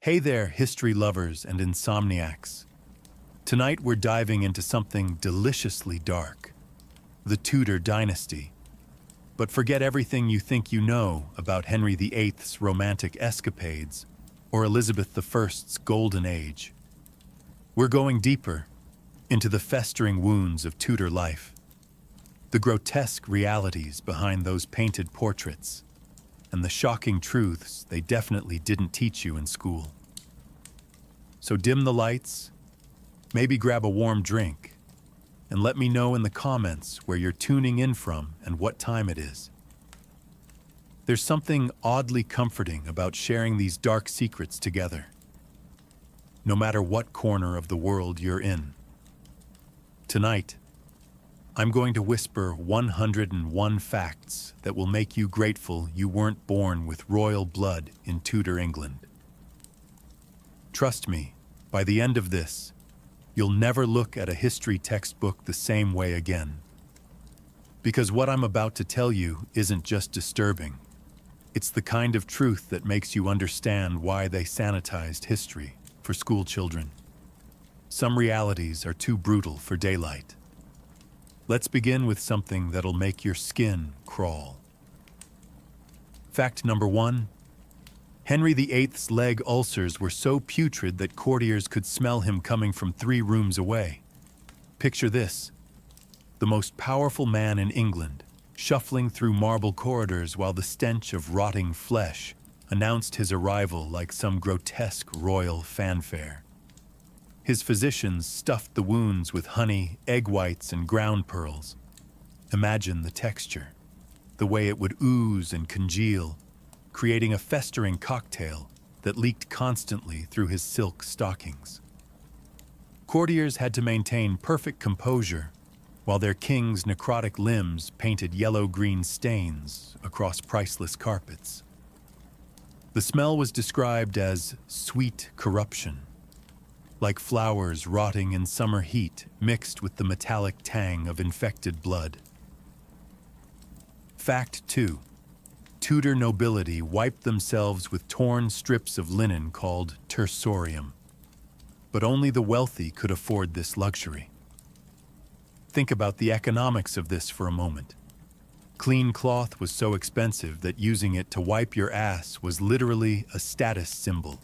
Hey there, history lovers and insomniacs. Tonight we're diving into something deliciously dark, the Tudor dynasty. But forget everything you think you know about Henry VIII's romantic escapades or Elizabeth I's golden age. We're going deeper into the festering wounds of Tudor life, the grotesque realities behind those painted portraits, and the shocking truths they definitely didn't teach you in school. So dim the lights, maybe grab a warm drink, and let me know in the comments where you're tuning in from and what time it is. There's something oddly comforting about sharing these dark secrets together, no matter what corner of the world you're in. Tonight, I'm going to whisper 101 facts that will make you grateful you weren't born with royal blood in Tudor England. Trust me, by the end of this, you'll never look at a history textbook the same way again. Because what I'm about to tell you isn't just disturbing. It's the kind of truth that makes you understand why they sanitized history for school children. Some realities are too brutal for daylight. Let's begin with something that'll make your skin crawl. Fact number 1. Henry VIII's leg ulcers were so putrid that courtiers could smell him coming from 3 rooms away. Picture this: the most powerful man in England, shuffling through marble corridors while the stench of rotting flesh announced his arrival like some grotesque royal fanfare. His physicians stuffed the wounds with honey, egg whites, and ground pearls. Imagine the texture, the way it would ooze and congeal, creating a festering cocktail that leaked constantly through his silk stockings. Courtiers had to maintain perfect composure while their king's necrotic limbs painted yellow-green stains across priceless carpets. The smell was described as sweet corruption, like flowers rotting in summer heat mixed with the metallic tang of infected blood. Fact 2. Tudor nobility wiped themselves with torn strips of linen called tersorium. But only the wealthy could afford this luxury. Think about the economics of this for a moment. Clean cloth was so expensive that using it to wipe your ass was literally a status symbol.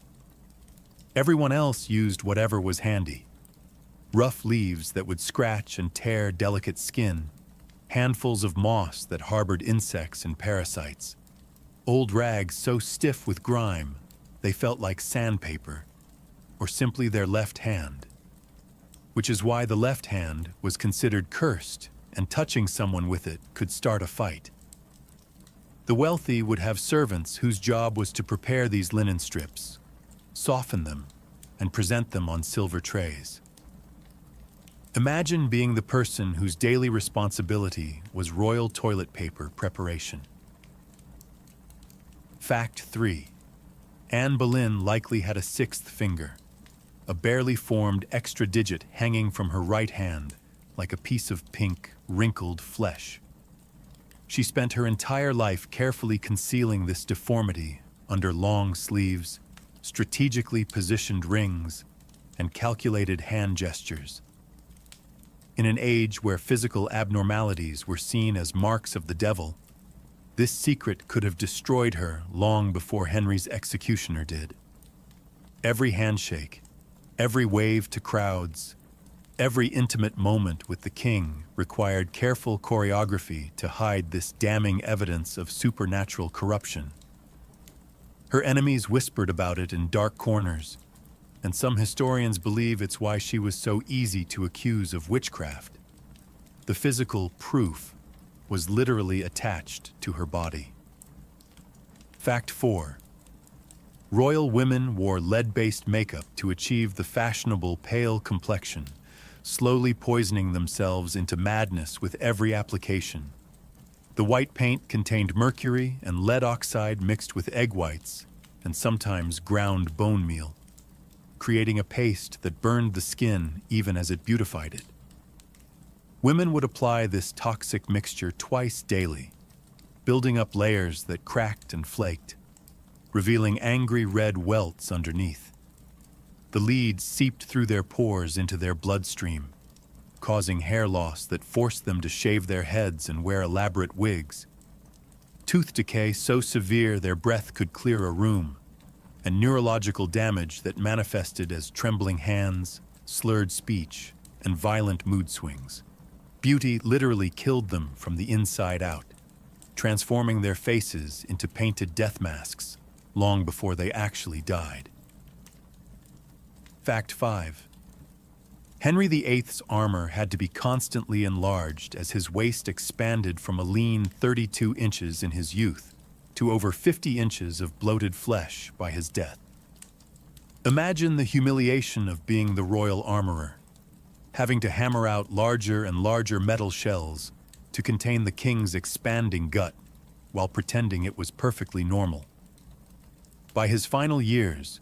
Everyone else used whatever was handy. Rough leaves that would scratch and tear delicate skin, handfuls of moss that harbored insects and parasites, old rags so stiff with grime they felt like sandpaper, or simply their left hand. Which is why the left hand was considered cursed, and touching someone with it could start a fight. The wealthy would have servants whose job was to prepare these linen strips, soften them, and present them on silver trays. Imagine being the person whose daily responsibility was royal toilet paper preparation. Fact 3. Anne Boleyn likely had a 6th finger, a barely formed extra digit hanging from her right hand like a piece of pink, wrinkled flesh. She spent her entire life carefully concealing this deformity under long sleeves, strategically positioned rings, and calculated hand gestures. In an age where physical abnormalities were seen as marks of the devil, this secret could have destroyed her long before Henry's executioner did. Every handshake, every wave to crowds, every intimate moment with the king required careful choreography to hide this damning evidence of supernatural corruption. Her enemies whispered about it in dark corners, and some historians believe it's why she was so easy to accuse of witchcraft. The physical proof was literally attached to her body. Fact 4. Royal women wore lead-based makeup to achieve the fashionable pale complexion, slowly poisoning themselves into madness with every application. The white paint contained mercury and lead oxide mixed with egg whites and sometimes ground bone meal, creating a paste that burned the skin even as it beautified it. Women would apply this toxic mixture twice daily, building up layers that cracked and flaked, revealing angry red welts underneath. The lead seeped through their pores into their bloodstream, causing hair loss that forced them to shave their heads and wear elaborate wigs. Tooth decay so severe their breath could clear a room, and neurological damage that manifested as trembling hands, slurred speech, and violent mood swings. Beauty literally killed them from the inside out, transforming their faces into painted death masks long before they actually died. Fact 5. Henry VIII's armor had to be constantly enlarged as his waist expanded from a lean 32 inches in his youth to over 50 inches of bloated flesh by his death. Imagine the humiliation of being the royal armorer, having to hammer out larger and larger metal shells to contain the king's expanding gut while pretending it was perfectly normal. By his final years,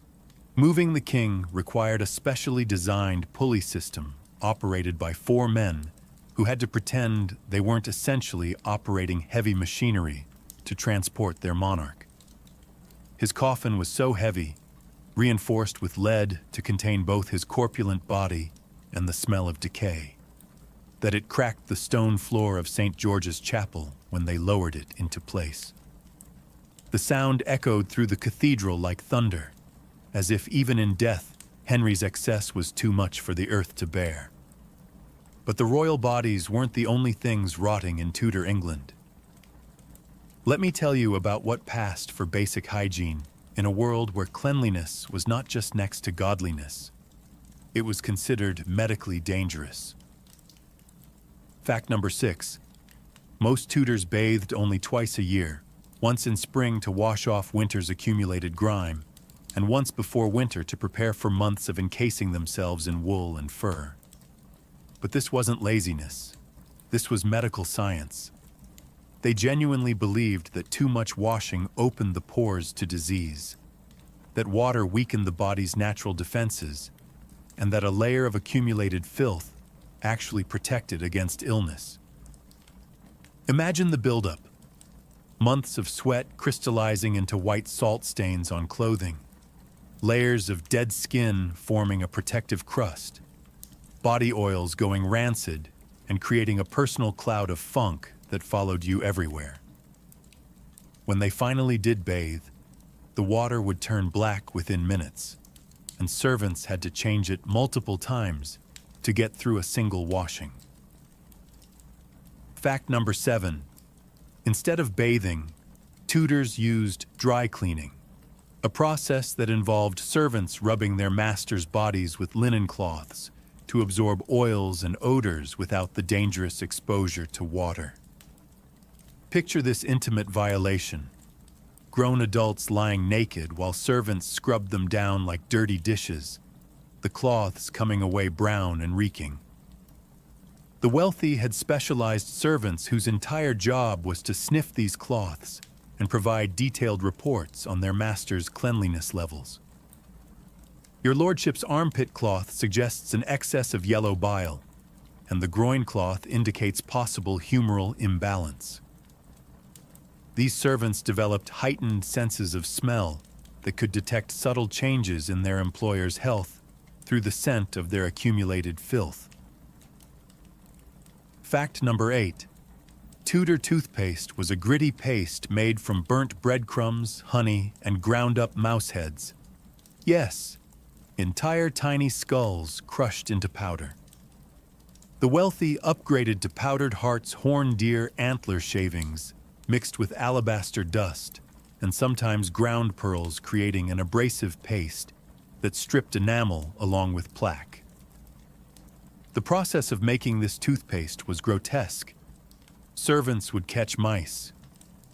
moving the king required a specially designed pulley system operated by 4 men who had to pretend they weren't essentially operating heavy machinery to transport their monarch. His coffin was so heavy, reinforced with lead to contain both his corpulent body and the smell of decay, that it cracked the stone floor of St. George's Chapel when they lowered it into place. The sound echoed through the cathedral like thunder, as if even in death, Henry's excess was too much for the earth to bear. But the royal bodies weren't the only things rotting in Tudor England. Let me tell you about what passed for basic hygiene in a world where cleanliness was not just next to godliness. It was considered medically dangerous. Fact number 6. Most Tudors bathed only twice a year, once in spring to wash off winter's accumulated grime, and once before winter to prepare for months of encasing themselves in wool and fur. But this wasn't laziness. This was medical science. They genuinely believed that too much washing opened the pores to disease, that water weakened the body's natural defenses, and that a layer of accumulated filth actually protected against illness. Imagine the buildup. Months of sweat crystallizing into white salt stains on clothing, layers of dead skin forming a protective crust, body oils going rancid and creating a personal cloud of funk that followed you everywhere. When they finally did bathe, the water would turn black within minutes, and servants had to change it multiple times to get through a single washing. Fact number 7. Instead of bathing, Tudors used dry cleaning, a process that involved servants rubbing their masters' bodies with linen cloths to absorb oils and odors without the dangerous exposure to water. Picture this intimate violation. Grown adults lying naked while servants scrubbed them down like dirty dishes, the cloths coming away brown and reeking. The wealthy had specialized servants whose entire job was to sniff these cloths and provide detailed reports on their master's cleanliness levels. Your lordship's armpit cloth suggests an excess of yellow bile, and the groin cloth indicates possible humoral imbalance. These servants developed heightened senses of smell that could detect subtle changes in their employer's health through the scent of their accumulated filth. Fact number 8. Tudor toothpaste was a gritty paste made from burnt breadcrumbs, honey, and ground-up mouse heads. Yes, entire tiny skulls crushed into powder. The wealthy upgraded to powdered Hart's horn deer antler shavings, mixed with alabaster dust, and sometimes ground pearls, creating an abrasive paste that stripped enamel along with plaque. The process of making this toothpaste was grotesque. Servants would catch mice,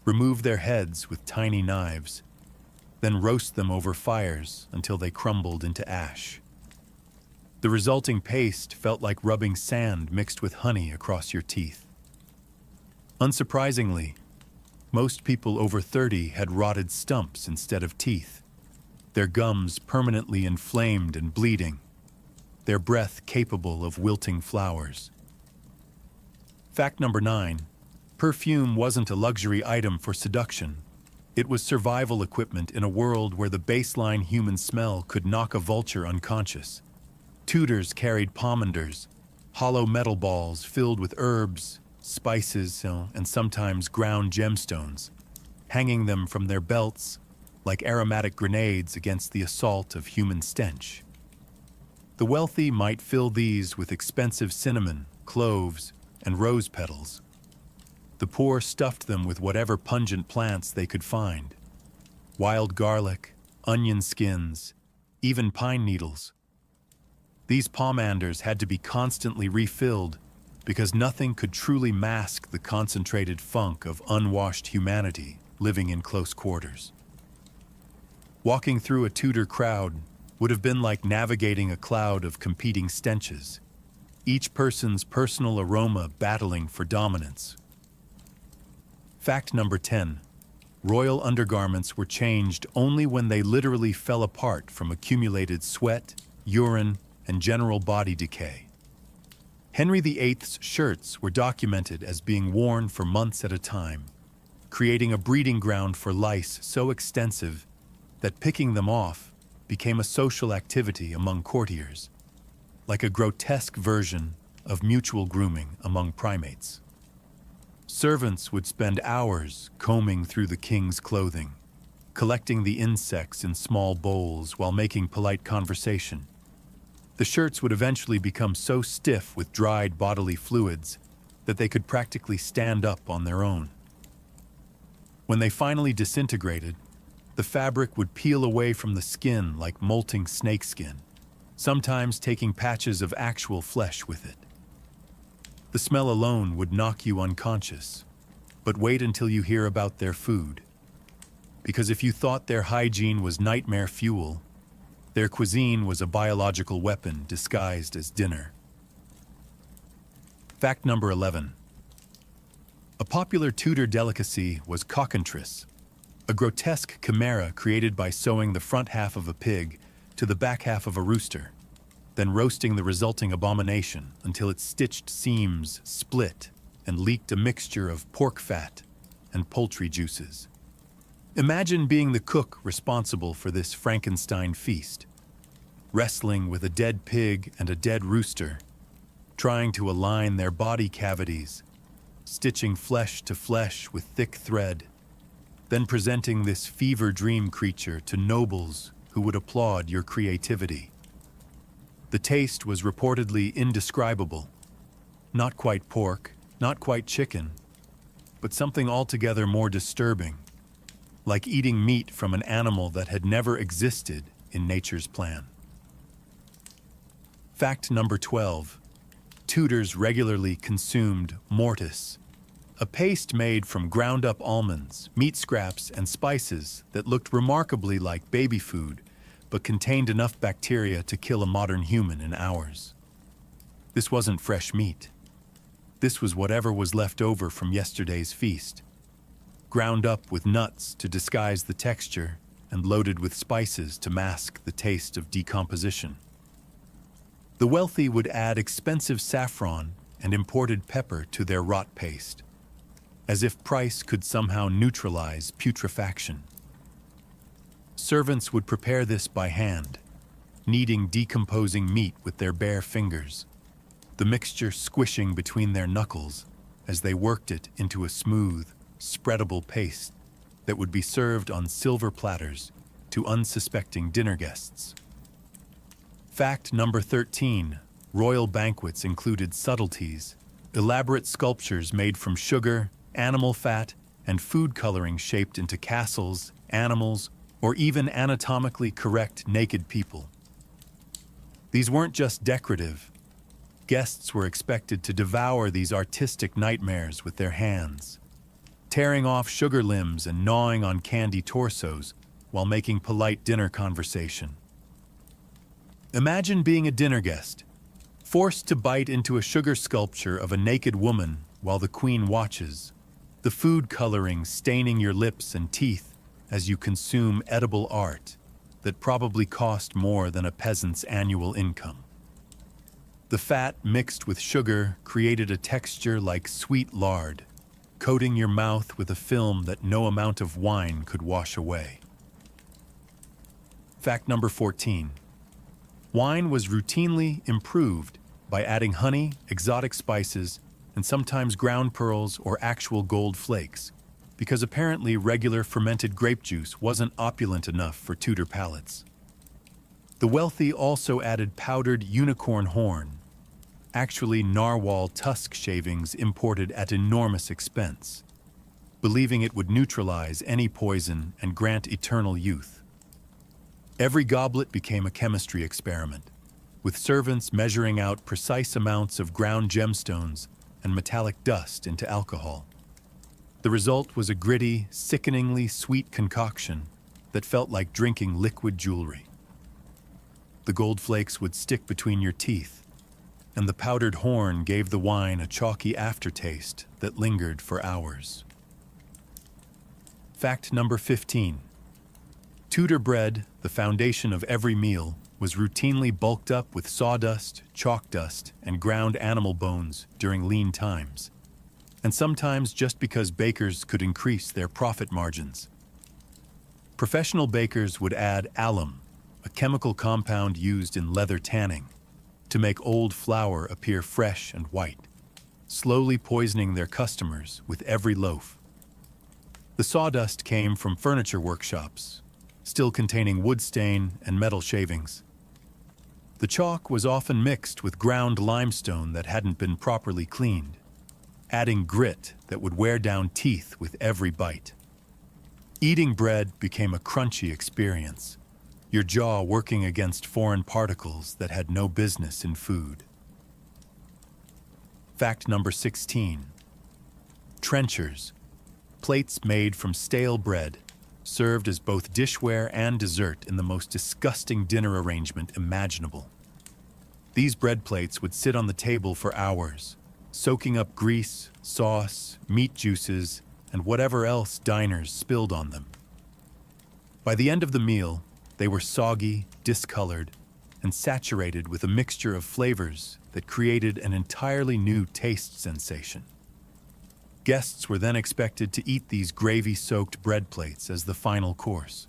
remove their heads with tiny knives, then roast them over fires until they crumbled into ash. The resulting paste felt like rubbing sand mixed with honey across your teeth. Unsurprisingly, most people over 30 had rotted stumps instead of teeth, their gums permanently inflamed and bleeding, their breath capable of wilting flowers. Fact number 9. Perfume wasn't a luxury item for seduction. It was survival equipment in a world where the baseline human smell could knock a vulture unconscious. Tudors carried pomanders, hollow metal balls filled with herbs, spices, and sometimes ground gemstones, hanging them from their belts like aromatic grenades against the assault of human stench. The wealthy might fill these with expensive cinnamon, cloves, and rose petals. The poor stuffed them with whatever pungent plants they could find: wild garlic, onion skins, even pine needles. These pomanders had to be constantly refilled because nothing could truly mask the concentrated funk of unwashed humanity living in close quarters. Walking through a Tudor crowd would have been like navigating a cloud of competing stenches, each person's personal aroma battling for dominance. Fact number 10. Royal undergarments were changed only when they literally fell apart from accumulated sweat, urine, and general body decay. Henry VIII's shirts were documented as being worn for months at a time, creating a breeding ground for lice so extensive that picking them off became a social activity among courtiers, like a grotesque version of mutual grooming among primates. Servants would spend hours combing through the king's clothing, collecting the insects in small bowls while making polite conversation. The shirts would eventually become so stiff with dried bodily fluids that they could practically stand up on their own. When they finally disintegrated, the fabric would peel away from the skin like molting snakeskin, sometimes taking patches of actual flesh with it. The smell alone would knock you unconscious, but wait until you hear about their food. Because if you thought their hygiene was nightmare fuel, their cuisine was a biological weapon disguised as dinner. Fact number 11. A popular Tudor delicacy was cockantrice, a grotesque chimera created by sewing the front half of a pig to the back half of a rooster, then roasting the resulting abomination until its stitched seams split and leaked a mixture of pork fat and poultry juices. Imagine being the cook responsible for this Frankenstein feast, wrestling with a dead pig and a dead rooster, trying to align their body cavities, stitching flesh to flesh with thick thread, then presenting this fever dream creature to nobles who would applaud your creativity. The taste was reportedly indescribable. Not quite pork, not quite chicken, but something altogether more disturbing, like eating meat from an animal that had never existed in nature's plan. Fact number 12. Tudors regularly consumed mortis, a paste made from ground-up almonds, meat scraps, and spices that looked remarkably like baby food, but contained enough bacteria to kill a modern human in hours. This wasn't fresh meat. This was whatever was left over from yesterday's feast, ground up with nuts to disguise the texture and loaded with spices to mask the taste of decomposition. The wealthy would add expensive saffron and imported pepper to their rot paste, as if price could somehow neutralize putrefaction. Servants would prepare this by hand, kneading decomposing meat with their bare fingers, the mixture squishing between their knuckles as they worked it into a smooth, spreadable paste that would be served on silver platters to unsuspecting dinner guests. Fact number 13. Royal banquets included subtleties, elaborate sculptures made from sugar, animal fat, and food coloring shaped into castles, animals, or even anatomically correct naked people. These weren't just decorative. Guests were expected to devour these artistic nightmares with their hands, tearing off sugar limbs and gnawing on candy torsos while making polite dinner conversation. Imagine being a dinner guest, forced to bite into a sugar sculpture of a naked woman while the queen watches, the food coloring staining your lips and teeth as you consume edible art that probably cost more than a peasant's annual income. The fat mixed with sugar created a texture like sweet lard, coating your mouth with a film that no amount of wine could wash away. Fact number 14. Wine was routinely improved by adding honey, exotic spices, and sometimes ground pearls or actual gold flakes, because apparently regular fermented grape juice wasn't opulent enough for Tudor palates. The wealthy also added powdered unicorn horn, actually narwhal tusk shavings imported at enormous expense, believing it would neutralize any poison and grant eternal youth. Every goblet became a chemistry experiment, with servants measuring out precise amounts of ground gemstones and metallic dust into alcohol. The result was a gritty, sickeningly sweet concoction that felt like drinking liquid jewelry. The gold flakes would stick between your teeth, and the powdered horn gave the wine a chalky aftertaste that lingered for hours. Fact number 15. Tudor bread, the foundation of every meal, was routinely bulked up with sawdust, chalk dust, and ground animal bones during lean times, and sometimes just because bakers could increase their profit margins. Professional bakers would add alum, a chemical compound used in leather tanning, to make old flour appear fresh and white, slowly poisoning their customers with every loaf. The sawdust came from furniture workshops, still containing wood stain and metal shavings. The chalk was often mixed with ground limestone that hadn't been properly cleaned, adding grit that would wear down teeth with every bite. Eating bread became a crunchy experience, your jaw working against foreign particles that had no business in food. Fact number 16. Trenchers, plates made from stale bread, served as both dishware and dessert in the most disgusting dinner arrangement imaginable. These bread plates would sit on the table for hours, soaking up grease, sauce, meat juices, and whatever else diners spilled on them. By the end of the meal, they were soggy, discolored, and saturated with a mixture of flavors that created an entirely new taste sensation. Guests were then expected to eat these gravy-soaked bread plates as the final course,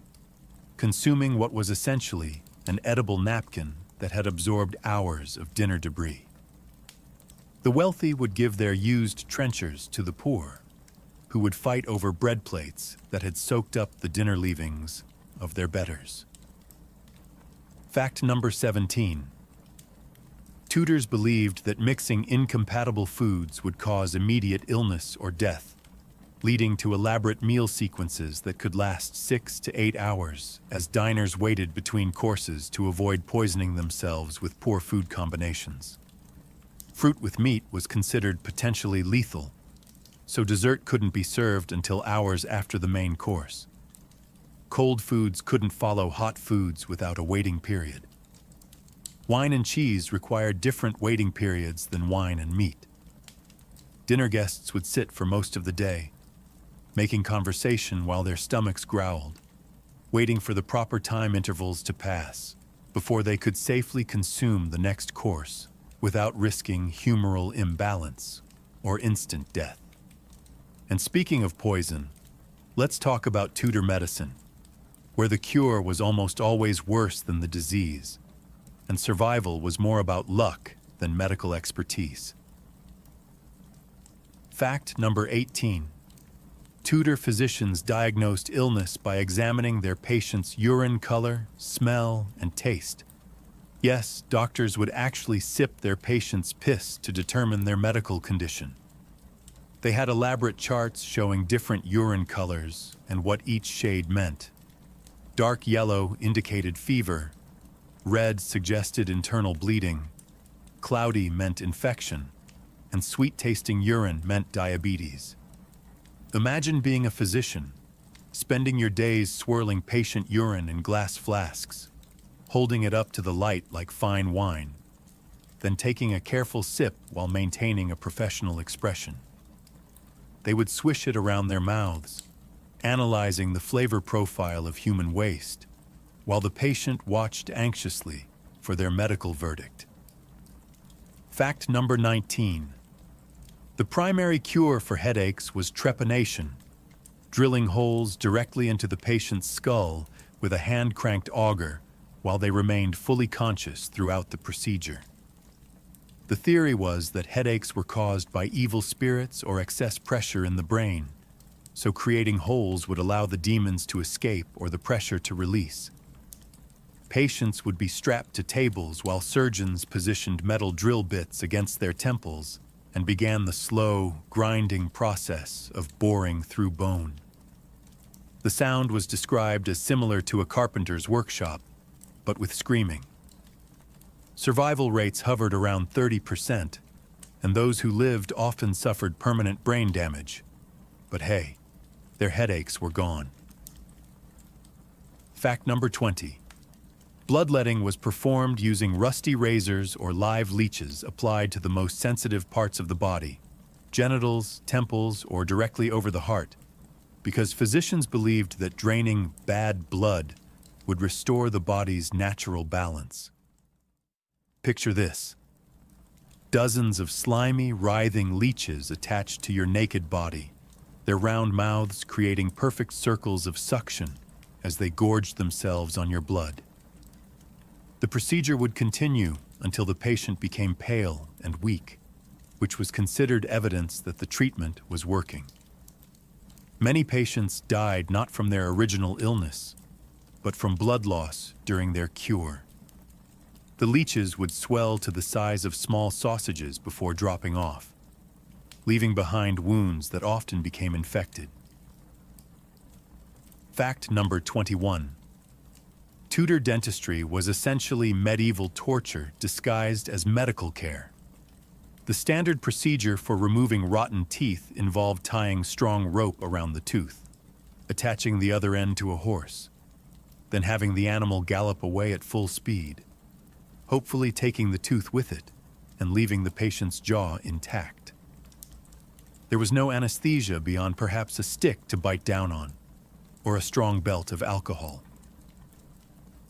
consuming what was essentially an edible napkin that had absorbed hours of dinner debris. The wealthy would give their used trenchers to the poor, who would fight over bread plates that had soaked up the dinner leavings of their betters. Fact number 17. Tudors believed that mixing incompatible foods would cause immediate illness or death, leading to elaborate meal sequences that could last 6 to 8 hours as diners waited between courses to avoid poisoning themselves with poor food combinations. Fruit with meat was considered potentially lethal, so dessert couldn't be served until hours after the main course. Cold foods couldn't follow hot foods without a waiting period. Wine and cheese required different waiting periods than wine and meat. Dinner guests would sit for most of the day, making conversation while their stomachs growled, waiting for the proper time intervals to pass before they could safely consume the next course without risking humoral imbalance or instant death. And speaking of poison, let's talk about Tudor medicine, where the cure was almost always worse than the disease, and survival was more about luck than medical expertise. Fact number 18. Tudor physicians diagnosed illness by examining their patients' urine color, smell, and taste. Yes, doctors would actually sip their patients' piss to determine their medical condition. They had elaborate charts showing different urine colors and what each shade meant. Dark yellow indicated fever, red suggested internal bleeding, cloudy meant infection, and sweet-tasting urine meant diabetes. Imagine being a physician, spending your days swirling patient urine in glass flasks, holding it up to the light like fine wine, then taking a careful sip while maintaining a professional expression. They would swish it around their mouths, analyzing the flavor profile of human waste, while the patient watched anxiously for their medical verdict. Fact number 19. The primary cure for headaches was trepanation, drilling holes directly into the patient's skull with a hand-cranked auger while they remained fully conscious throughout the procedure. The theory was that headaches were caused by evil spirits or excess pressure in the brain, so creating holes would allow the demons to escape or the pressure to release. Patients would be strapped to tables while surgeons positioned metal drill bits against their temples and began the slow, grinding process of boring through bone. The sound was described as similar to a carpenter's workshop, but with screaming. Survival rates hovered around 30%, and those who lived often suffered permanent brain damage. But hey, their headaches were gone. Fact number 20. Bloodletting was performed using rusty razors or live leeches applied to the most sensitive parts of the body, genitals, temples, or directly over the heart, because physicians believed that draining bad blood would restore the body's natural balance. Picture this: dozens of slimy, writhing leeches attached to your naked body, their round mouths creating perfect circles of suction as they gorged themselves on your blood. The procedure would continue until the patient became pale and weak, which was considered evidence that the treatment was working. Many patients died not from their original illness, but from blood loss during their cure. The leeches would swell to the size of small sausages before dropping off, leaving behind wounds that often became infected. Fact number 21. Tudor dentistry was essentially medieval torture disguised as medical care. The standard procedure for removing rotten teeth involved tying strong rope around the tooth, attaching the other end to a horse, then having the animal gallop away at full speed, hopefully taking the tooth with it and leaving the patient's jaw intact. There was no anesthesia beyond perhaps a stick to bite down on, or a strong belt of alcohol.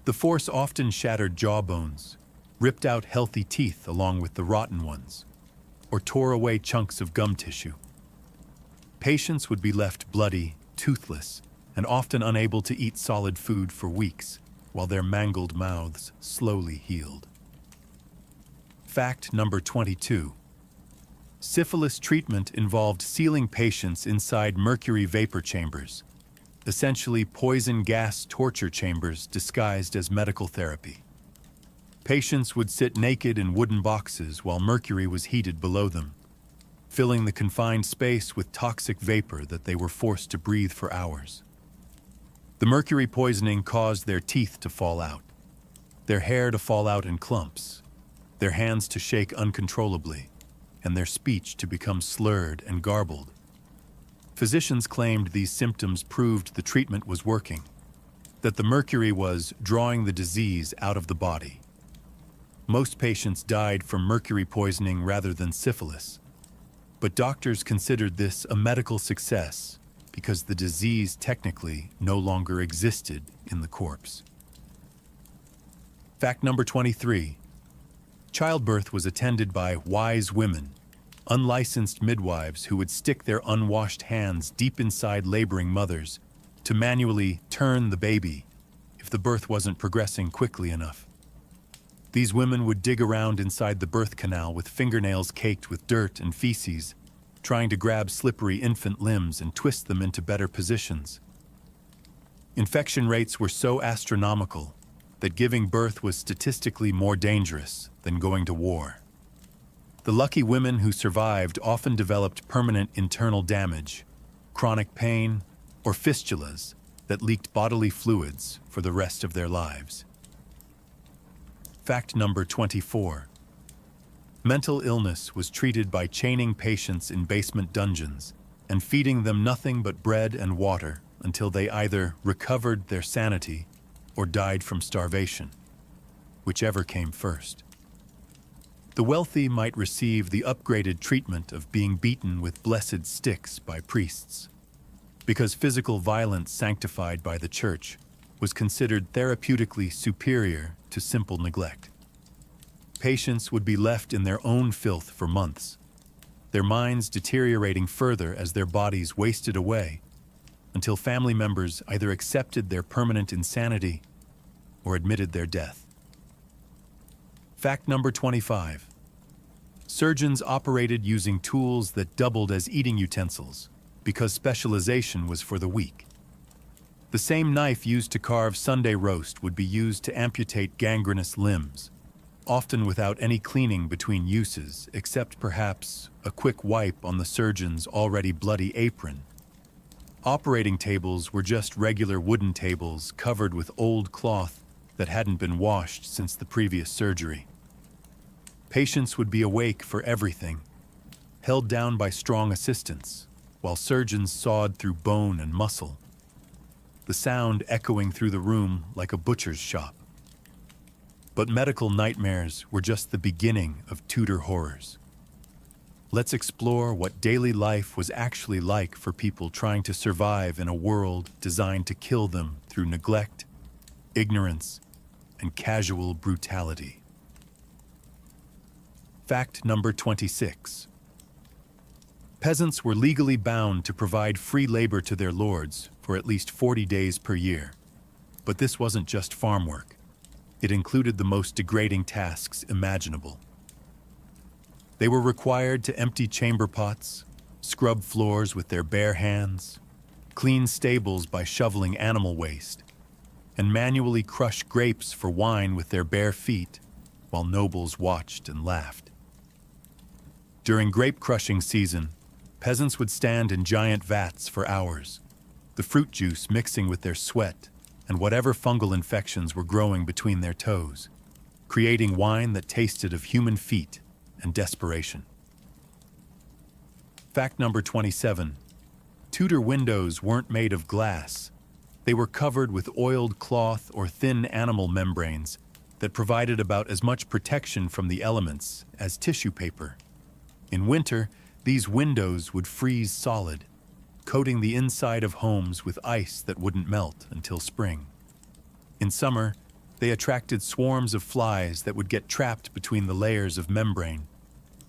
The force often shattered jawbones, ripped out healthy teeth along with the rotten ones, or tore away chunks of gum tissue. Patients would be left bloody, toothless, and often unable to eat solid food for weeks, while their mangled mouths slowly healed. Fact number 22. Syphilis treatment involved sealing patients inside mercury vapor chambers, essentially poison gas torture chambers disguised as medical therapy. Patients would sit naked in wooden boxes while mercury was heated below them, filling the confined space with toxic vapor that they were forced to breathe for hours. The mercury poisoning caused their teeth to fall out, their hair to fall out in clumps, their hands to shake uncontrollably, and their speech to become slurred and garbled. Physicians claimed these symptoms proved the treatment was working, that the mercury was drawing the disease out of the body. Most patients died from mercury poisoning rather than syphilis, but doctors considered this a medical success because the disease technically no longer existed in the corpse. Fact number 23. Childbirth was attended by wise women, unlicensed midwives who would stick their unwashed hands deep inside laboring mothers to manually turn the baby if the birth wasn't progressing quickly enough. These women would dig around inside the birth canal with fingernails caked with dirt and feces, trying to grab slippery infant limbs and twist them into better positions. Infection rates were so astronomical that giving birth was statistically more dangerous than going to war. The lucky women who survived often developed permanent internal damage, chronic pain, or fistulas that leaked bodily fluids for the rest of their lives. Fact number 24. Mental illness was treated by chaining patients in basement dungeons and feeding them nothing but bread and water until they either recovered their sanity or died from starvation, whichever came first. The wealthy might receive the upgraded treatment of being beaten with blessed sticks by priests, because physical violence sanctified by the church was considered therapeutically superior to simple neglect. Patients would be left in their own filth for months, their minds deteriorating further as their bodies wasted away, until family members either accepted their permanent insanity or admitted their death. Fact number 25. Surgeons operated using tools that doubled as eating utensils because specialization was for the weak. The same knife used to carve Sunday roast would be used to amputate gangrenous limbs, often without any cleaning between uses, except perhaps a quick wipe on the surgeon's already bloody apron. Operating tables were just regular wooden tables covered with old cloth that hadn't been washed since the previous surgery. Patients would be awake for everything, held down by strong assistants, while surgeons sawed through bone and muscle, the sound echoing through the room like a butcher's shop. But medical nightmares were just the beginning of Tudor horrors. Let's explore what daily life was actually like for people trying to survive in a world designed to kill them through neglect, ignorance, and casual brutality. Fact number 26. Peasants were legally bound to provide free labor to their lords for at least 40 days per year. But this wasn't just farm work. It included the most degrading tasks imaginable. They were required to empty chamber pots, scrub floors with their bare hands, clean stables by shoveling animal waste, and manually crush grapes for wine with their bare feet while nobles watched and laughed. During grape crushing season, peasants would stand in giant vats for hours, the fruit juice mixing with their sweat and whatever fungal infections were growing between their toes, creating wine that tasted of human feet and desperation. Fact number 27. Tudor windows weren't made of glass. They were covered with oiled cloth or thin animal membranes that provided about as much protection from the elements as tissue paper. In winter, these windows would freeze solid, coating the inside of homes with ice that wouldn't melt until spring. In summer, they attracted swarms of flies that would get trapped between the layers of membrane,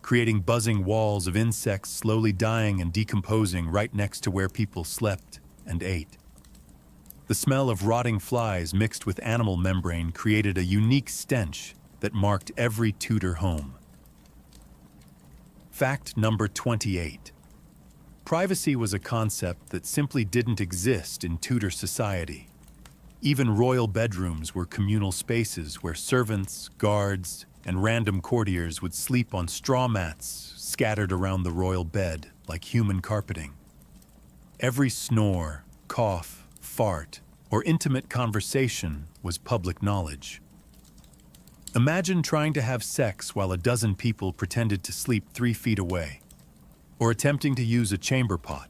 creating buzzing walls of insects slowly dying and decomposing right next to where people slept and ate. The smell of rotting flies mixed with animal membrane created a unique stench that marked every Tudor home. Fact number 28. Privacy was a concept that simply didn't exist in Tudor society. Even royal bedrooms were communal spaces where servants, guards, and random courtiers would sleep on straw mats scattered around the royal bed like human carpeting. Every snore, cough, fart, or intimate conversation was public knowledge. Imagine trying to have sex while a dozen people pretended to sleep 3 feet away, or attempting to use a chamber pot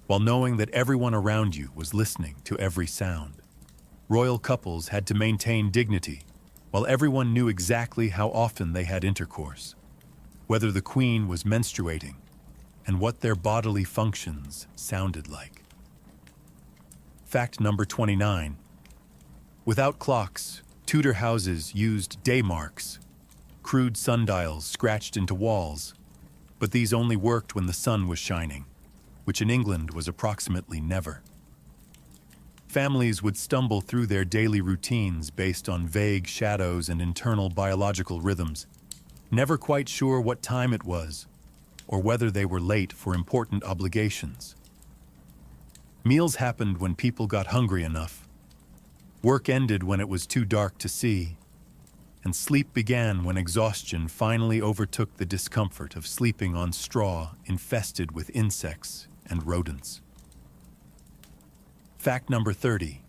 while knowing that everyone around you was listening to every sound. Royal couples had to maintain dignity while everyone knew exactly how often they had intercourse, whether the queen was menstruating, and what their bodily functions sounded like. Fact number 29. Without clocks, Tudor houses used day marks, crude sundials scratched into walls, but these only worked when the sun was shining, which in England was approximately never. Families would stumble through their daily routines based on vague shadows and internal biological rhythms, never quite sure what time it was or whether they were late for important obligations. Meals happened when people got hungry enough. Work ended when it was too dark to see, and sleep began when exhaustion finally overtook the discomfort of sleeping on straw infested with insects and rodents. Fact number 30.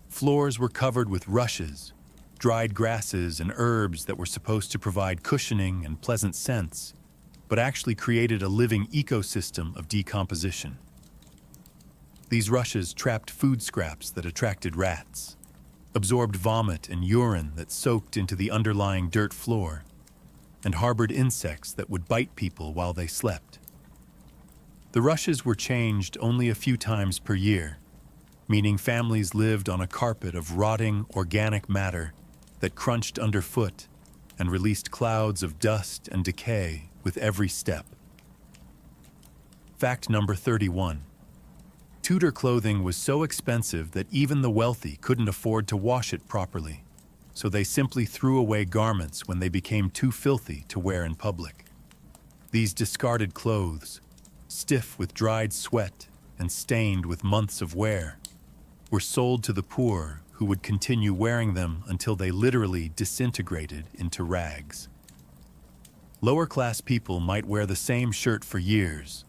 Floors were covered with rushes, dried grasses, and herbs that were supposed to provide cushioning and pleasant scents, but actually created a living ecosystem of decomposition. These rushes trapped food scraps that attracted rats, absorbed vomit and urine that soaked into the underlying dirt floor, and harbored insects that would bite people while they slept. The rushes were changed only a few times per year, meaning families lived on a carpet of rotting organic matter that crunched underfoot and released clouds of dust and decay with every step. Fact number 31. Tudor clothing was so expensive that even the wealthy couldn't afford to wash it properly, so they simply threw away garments when they became too filthy to wear in public. These discarded clothes, stiff with dried sweat and stained with months of wear, were sold to the poor who would continue wearing them until they literally disintegrated into rags. Lower-class people might wear the same shirt for years,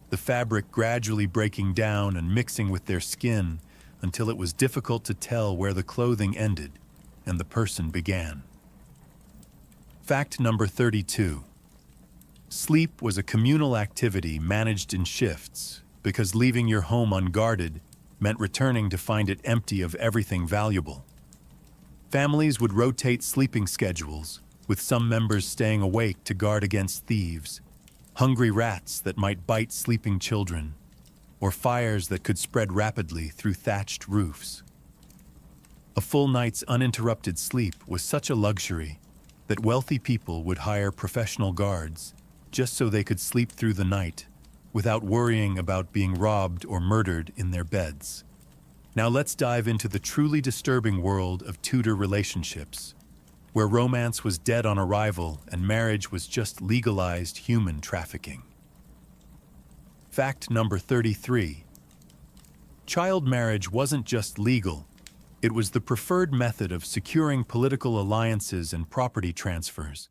the fabric gradually breaking down and mixing with their skin until it was difficult to tell where the clothing ended and the person began. Fact number 32. Sleep was a communal activity managed in shifts because leaving your home unguarded meant returning to find it empty of everything valuable. Families would rotate sleeping schedules, with some members staying awake to guard against thieves, hungry rats that might bite sleeping children, or fires that could spread rapidly through thatched roofs. A full night's uninterrupted sleep was such a luxury that wealthy people would hire professional guards just so they could sleep through the night without worrying about being robbed or murdered in their beds. Now let's dive into the truly disturbing world of Tudor relationships, where romance was dead on arrival and marriage was just legalized human trafficking. Fact number 33. Child marriage wasn't just legal, it was the preferred method of securing political alliances and property transfers.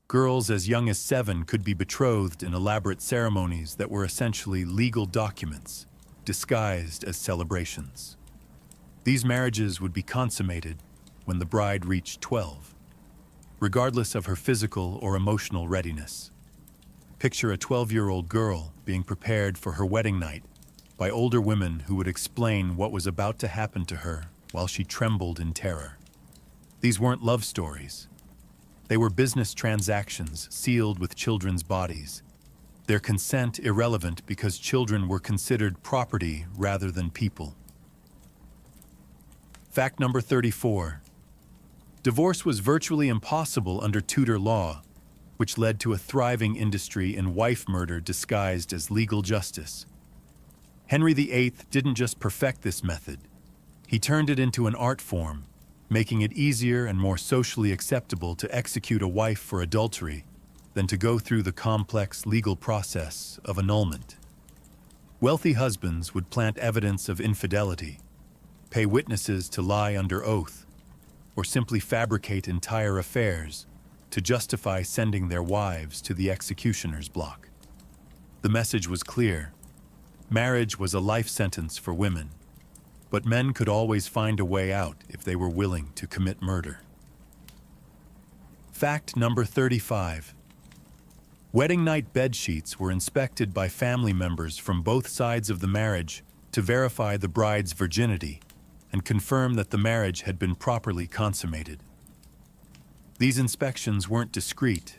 Girls as young as 7 could be betrothed in elaborate ceremonies that were essentially legal documents, disguised as celebrations. These marriages would be consummated when the bride reached 12, regardless of her physical or emotional readiness. Picture a 12-year-old girl being prepared for her wedding night by older women who would explain what was about to happen to her while she trembled in terror. These weren't love stories. They were business transactions sealed with children's bodies, their consent irrelevant because children were considered property rather than people. Fact number 34. Divorce was virtually impossible under Tudor law, which led to a thriving industry in wife murder disguised as legal justice. Henry VIII didn't just perfect this method, he turned it into an art form, making it easier and more socially acceptable to execute a wife for adultery than to go through the complex legal process of annulment. Wealthy husbands would plant evidence of infidelity, pay witnesses to lie under oath, or simply fabricate entire affairs to justify sending their wives to the executioner's block. The message was clear. Marriage was a life sentence for women, but men could always find a way out if they were willing to commit murder. Fact number 35. Wedding night bed sheets were inspected by family members from both sides of the marriage to verify the bride's virginity and confirm that the marriage had been properly consummated. These inspections weren't discreet.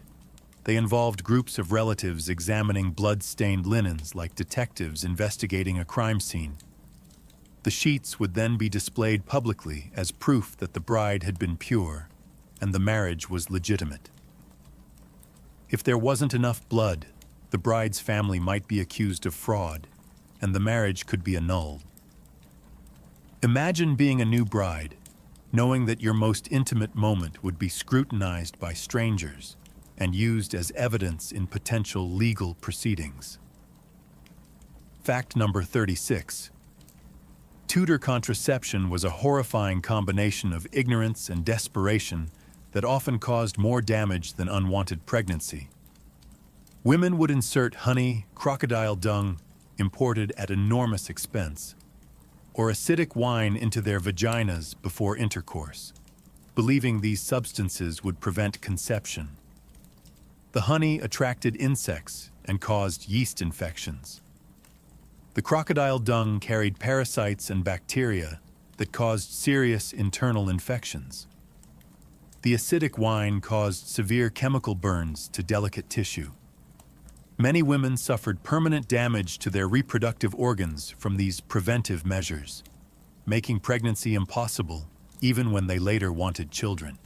They involved groups of relatives examining blood-stained linens like detectives investigating a crime scene. The sheets would then be displayed publicly as proof that the bride had been pure and the marriage was legitimate. If there wasn't enough blood, the bride's family might be accused of fraud, and the marriage could be annulled. Imagine being a new bride, knowing that your most intimate moment would be scrutinized by strangers and used as evidence in potential legal proceedings. Fact number 36. Tudor contraception was a horrifying combination of ignorance and desperation that often caused more damage than unwanted pregnancy. Women would insert honey, crocodile dung, imported at enormous expense, or acidic wine into their vaginas before intercourse, believing these substances would prevent conception. The honey attracted insects and caused yeast infections. The crocodile dung carried parasites and bacteria that caused serious internal infections. The acidic wine caused severe chemical burns to delicate tissue. Many women suffered permanent damage to their reproductive organs from these preventive measures, making pregnancy impossible even when they later wanted children.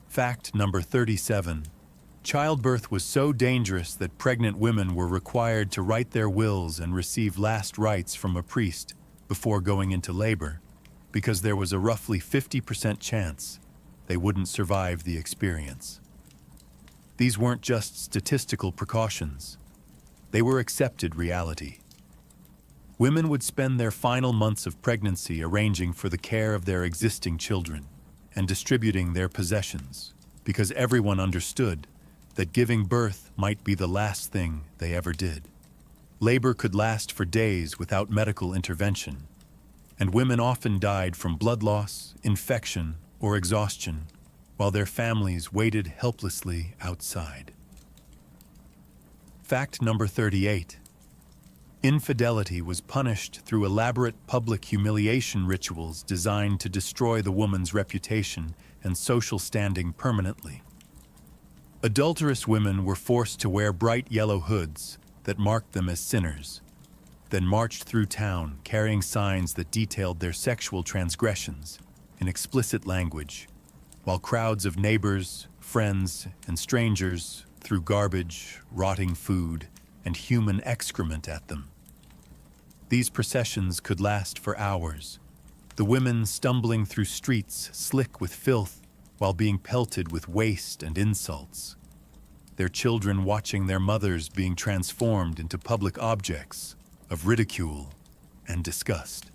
Fact number 37. Childbirth was so dangerous that pregnant women were required to write their wills and receive last rites from a priest before going into labor, because there was a roughly 50% chance they wouldn't survive the experience. These weren't just statistical precautions. They were accepted reality. Women would spend their final months of pregnancy arranging for the care of their existing children and distributing their possessions, because everyone understood that giving birth might be the last thing they ever did. Labor could last for days without medical intervention, and women often died from blood loss, infection, or exhaustion, while their families waited helplessly outside. Fact number 38. Infidelity was punished through elaborate public humiliation rituals designed to destroy the woman's reputation and social standing permanently. Adulterous women were forced to wear bright yellow hoods that marked them as sinners, then marched through town carrying signs that detailed their sexual transgressions in explicit language, while crowds of neighbors, friends, and strangers threw garbage, rotting food, and human excrement at them. These processions could last for hours, the women stumbling through streets slick with filth while being pelted with waste and insults, their children watching their mothers being transformed into public objects of ridicule and disgust.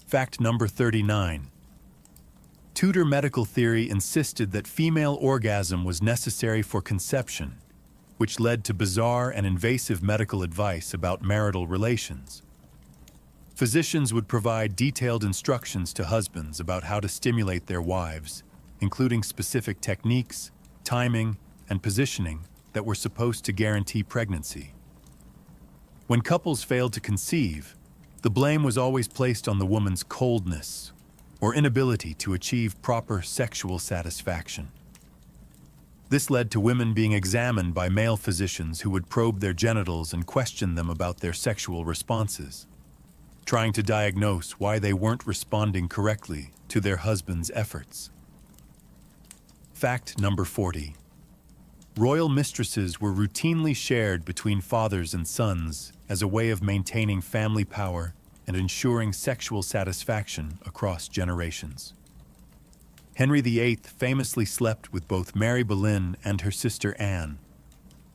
Fact number 39. Tudor medical theory insisted that female orgasm was necessary for conception, which led to bizarre and invasive medical advice about marital relations. Physicians would provide detailed instructions to husbands about how to stimulate their wives, including specific techniques, timing, and positioning that were supposed to guarantee pregnancy. When couples failed to conceive, the blame was always placed on the woman's coldness or inability to achieve proper sexual satisfaction. This led to women being examined by male physicians who would probe their genitals and question them about their sexual responses, trying to diagnose why they weren't responding correctly to their husband's efforts. Fact number 40. Royal mistresses were routinely shared between fathers and sons as a way of maintaining family power and ensuring sexual satisfaction across generations. Henry VIII famously slept with both Mary Boleyn and her sister Anne,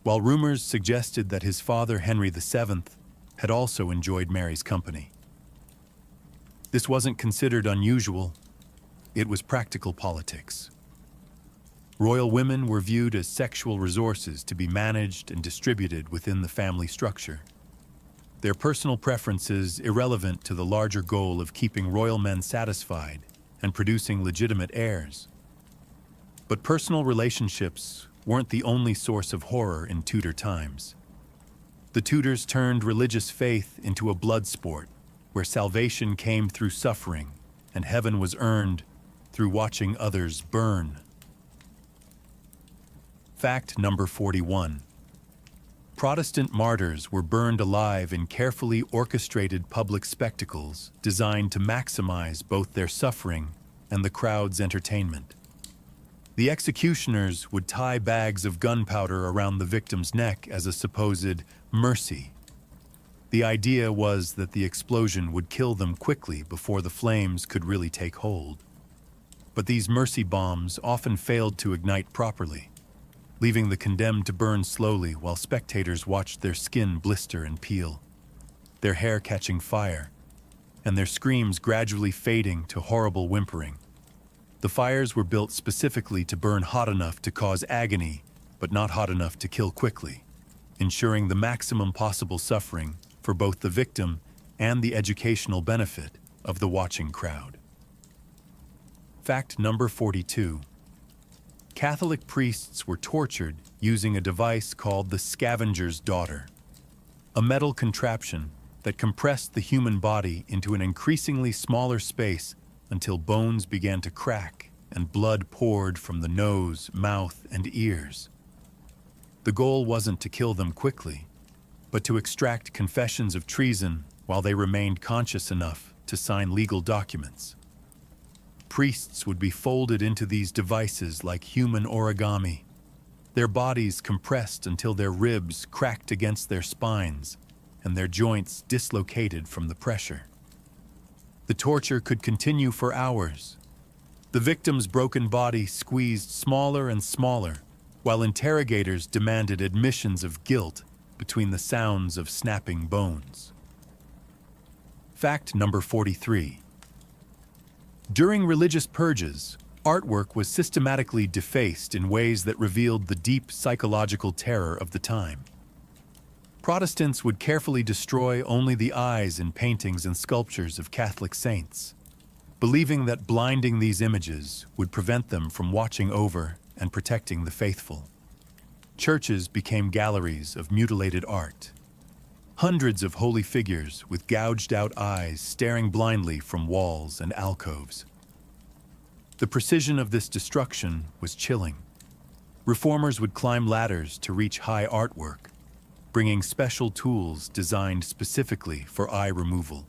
while rumors suggested that his father Henry VII had also enjoyed Mary's company. This wasn't considered unusual. It was practical politics. Royal women were viewed as sexual resources to be managed and distributed within the family structure, their personal preferences irrelevant to the larger goal of keeping royal men satisfied and producing legitimate heirs. But personal relationships weren't the only source of horror in Tudor times. The Tudors turned religious faith into a blood sport, where salvation came through suffering and heaven was earned through watching others burn. Fact number 41. Protestant martyrs were burned alive in carefully orchestrated public spectacles designed to maximize both their suffering and the crowd's entertainment. The executioners would tie bags of gunpowder around the victim's neck as a supposed mercy. The idea was that the explosion would kill them quickly before the flames could really take hold. But these mercy bombs often failed to ignite properly, leaving the condemned to burn slowly while spectators watched their skin blister and peel, their hair catching fire, and their screams gradually fading to horrible whimpering. The fires were built specifically to burn hot enough to cause agony, but not hot enough to kill quickly, ensuring the maximum possible suffering for both the victim and the educational benefit of the watching crowd. Fact number 42. Catholic priests were tortured using a device called the scavenger's daughter, a metal contraption that compressed the human body into an increasingly smaller space until bones began to crack and blood poured from the nose, mouth, and ears. The goal wasn't to kill them quickly, but to extract confessions of treason while they remained conscious enough to sign legal documents. Priests would be folded into these devices like human origami, their bodies compressed until their ribs cracked against their spines and their joints dislocated from the pressure. The torture could continue for hours. The victim's broken body squeezed smaller and smaller, while interrogators demanded admissions of guilt between the sounds of snapping bones. Fact number 43. During religious purges, artwork was systematically defaced in ways that revealed the deep psychological terror of the time. Protestants would carefully destroy only the eyes in paintings and sculptures of Catholic saints, believing that blinding these images would prevent them from watching over and protecting the faithful. Churches became galleries of mutilated art. Hundreds of holy figures with gouged-out eyes staring blindly from walls and alcoves. The precision of this destruction was chilling. Reformers would climb ladders to reach high artwork, bringing special tools designed specifically for eye removal,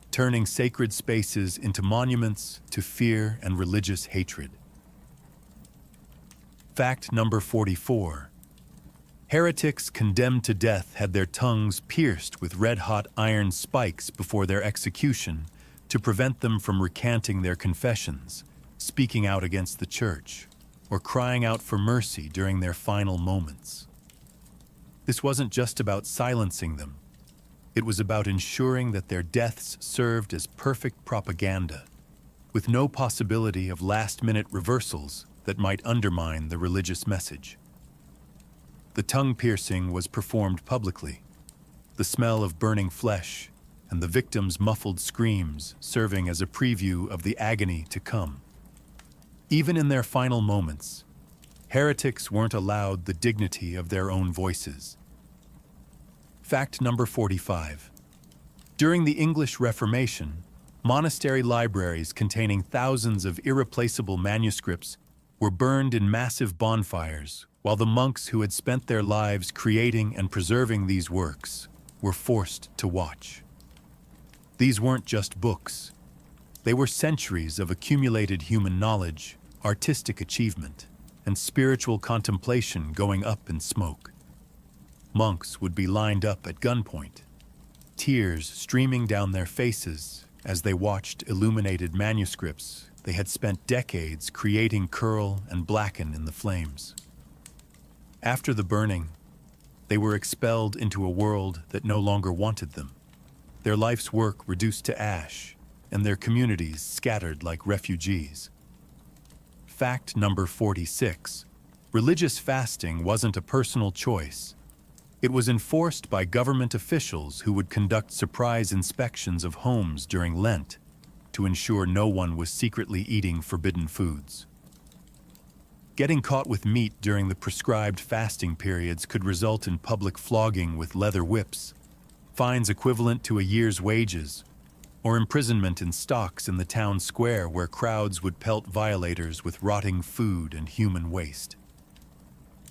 turning sacred spaces into monuments to fear and religious hatred. Fact number 44. Heretics condemned to death had their tongues pierced with red-hot iron spikes before their execution to prevent them from recanting their confessions, speaking out against the church, or crying out for mercy during their final moments. This wasn't just about silencing them. It was about ensuring that their deaths served as perfect propaganda, with no possibility of last-minute reversals that might undermine the religious message. The tongue piercing was performed publicly, the smell of burning flesh and the victim's muffled screams serving as a preview of the agony to come. Even in their final moments, heretics weren't allowed the dignity of their own voices. Fact number 45. During the English Reformation, monastery libraries containing thousands of irreplaceable manuscripts were burned in massive bonfires, while the monks who had spent their lives creating and preserving these works were forced to watch. These weren't just books. They were centuries of accumulated human knowledge, artistic achievement, and spiritual contemplation going up in smoke. Monks would be lined up at gunpoint, tears streaming down their faces as they watched illuminated manuscripts they had spent decades creating curl and blacken in the flames. After the burning, they were expelled into a world that no longer wanted them, their life's work reduced to ash, and their communities scattered like refugees. Fact number 46. Religious fasting wasn't a personal choice. It was enforced by government officials who would conduct surprise inspections of homes during Lent to ensure no one was secretly eating forbidden foods. Getting caught with meat during the prescribed fasting periods could result in public flogging with leather whips, fines equivalent to a year's wages, or imprisonment in stocks in the town square where crowds would pelt violators with rotting food and human waste.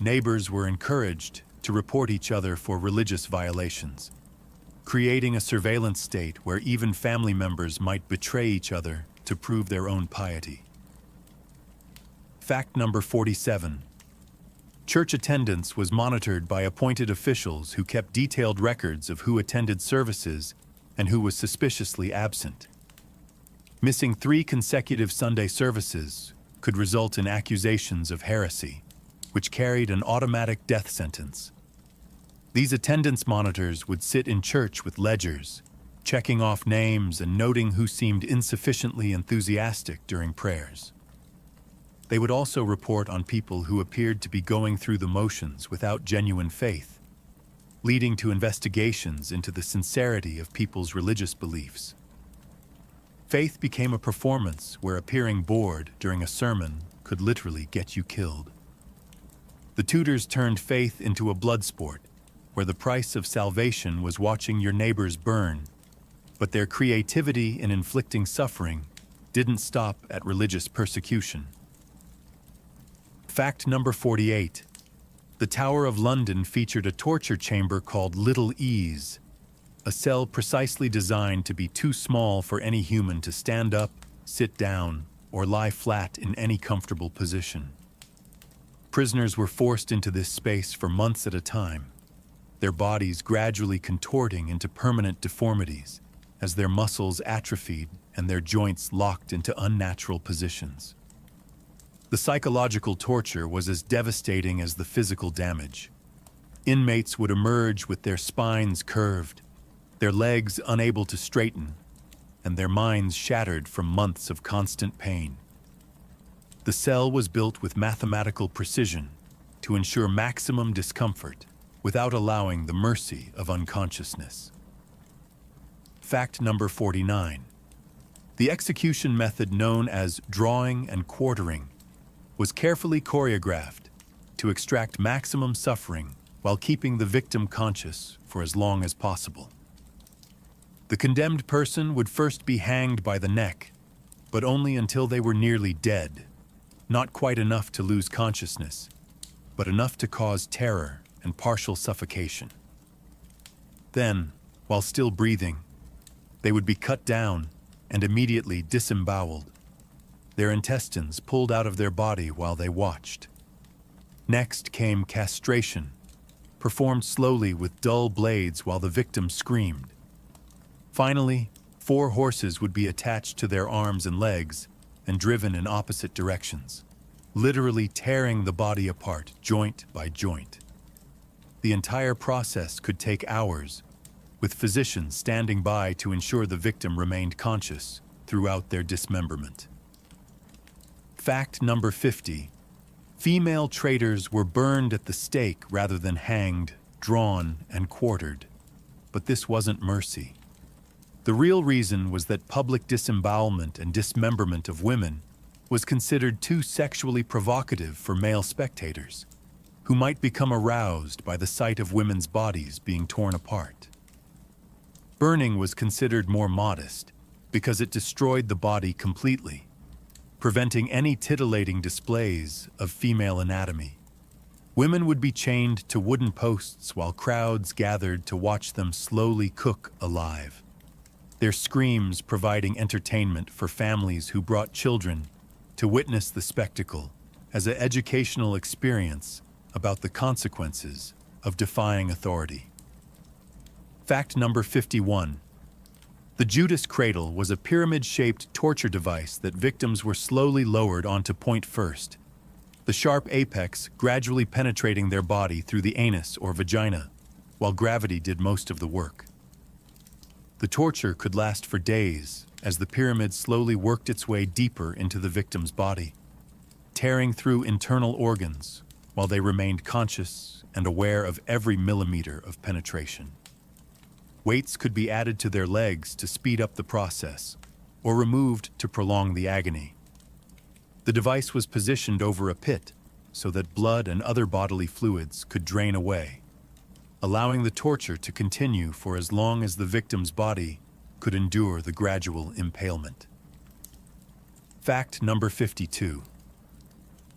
Neighbors were encouraged to report each other for religious violations, creating a surveillance state where even family members might betray each other to prove their own piety. Fact number 47. Church attendance was monitored by appointed officials who kept detailed records of who attended services and who was suspiciously absent. Missing 3 consecutive Sunday services could result in accusations of heresy, which carried an automatic death sentence. These attendance monitors would sit in church with ledgers, checking off names and noting who seemed insufficiently enthusiastic during prayers. They would also report on people who appeared to be going through the motions without genuine faith, leading to investigations into the sincerity of people's religious beliefs. Faith became a performance where appearing bored during a sermon could literally get you killed. The Tudors turned faith into a blood sport, where the price of salvation was watching your neighbors burn, but their creativity in inflicting suffering didn't stop at religious persecution. Fact number 48. The Tower of London featured a torture chamber called Little Ease, a cell precisely designed to be too small for any human to stand up, sit down, or lie flat in any comfortable position. Prisoners were forced into this space for months at a time, their bodies gradually contorting into permanent deformities as their muscles atrophied and their joints locked into unnatural positions. The psychological torture was as devastating as the physical damage. Inmates would emerge with their spines curved, their legs unable to straighten, and their minds shattered from months of constant pain. The cell was built with mathematical precision to ensure maximum discomfort without allowing the mercy of unconsciousness. Fact number 49. The execution method known as drawing and quartering was carefully choreographed to extract maximum suffering while keeping the victim conscious for as long as possible. The condemned person would first be hanged by the neck, but only until they were nearly dead, not quite enough to lose consciousness, but enough to cause terror and partial suffocation. Then, while still breathing, they would be cut down and immediately disemboweled, their intestines pulled out of their body while they watched. Next came castration, performed slowly with dull blades while the victim screamed. Finally, 4 horses would be attached to their arms and legs and driven in opposite directions, literally tearing the body apart joint by joint. The entire process could take hours, with physicians standing by to ensure the victim remained conscious throughout their dismemberment. Fact number 50. Female traitors were burned at the stake rather than hanged, drawn, and quartered. But this wasn't mercy. The real reason was that public disembowelment and dismemberment of women was considered too sexually provocative for male spectators, who might become aroused by the sight of women's bodies being torn apart. Burning was considered more modest because it destroyed the body completely, preventing any titillating displays of female anatomy. Women would be chained to wooden posts while crowds gathered to watch them slowly cook alive, their screams providing entertainment for families who brought children to witness the spectacle as an educational experience about the consequences of defying authority. Fact number 51. The Judas cradle was a pyramid-shaped torture device that victims were slowly lowered onto point first, the sharp apex gradually penetrating their body through the anus or vagina, while gravity did most of the work. The torture could last for days as the pyramid slowly worked its way deeper into the victim's body, tearing through internal organs while they remained conscious and aware of every millimeter of penetration. Weights could be added to their legs to speed up the process, or removed to prolong the agony. The device was positioned over a pit so that blood and other bodily fluids could drain away, allowing the torture to continue for as long as the victim's body could endure the gradual impalement. Fact number 52.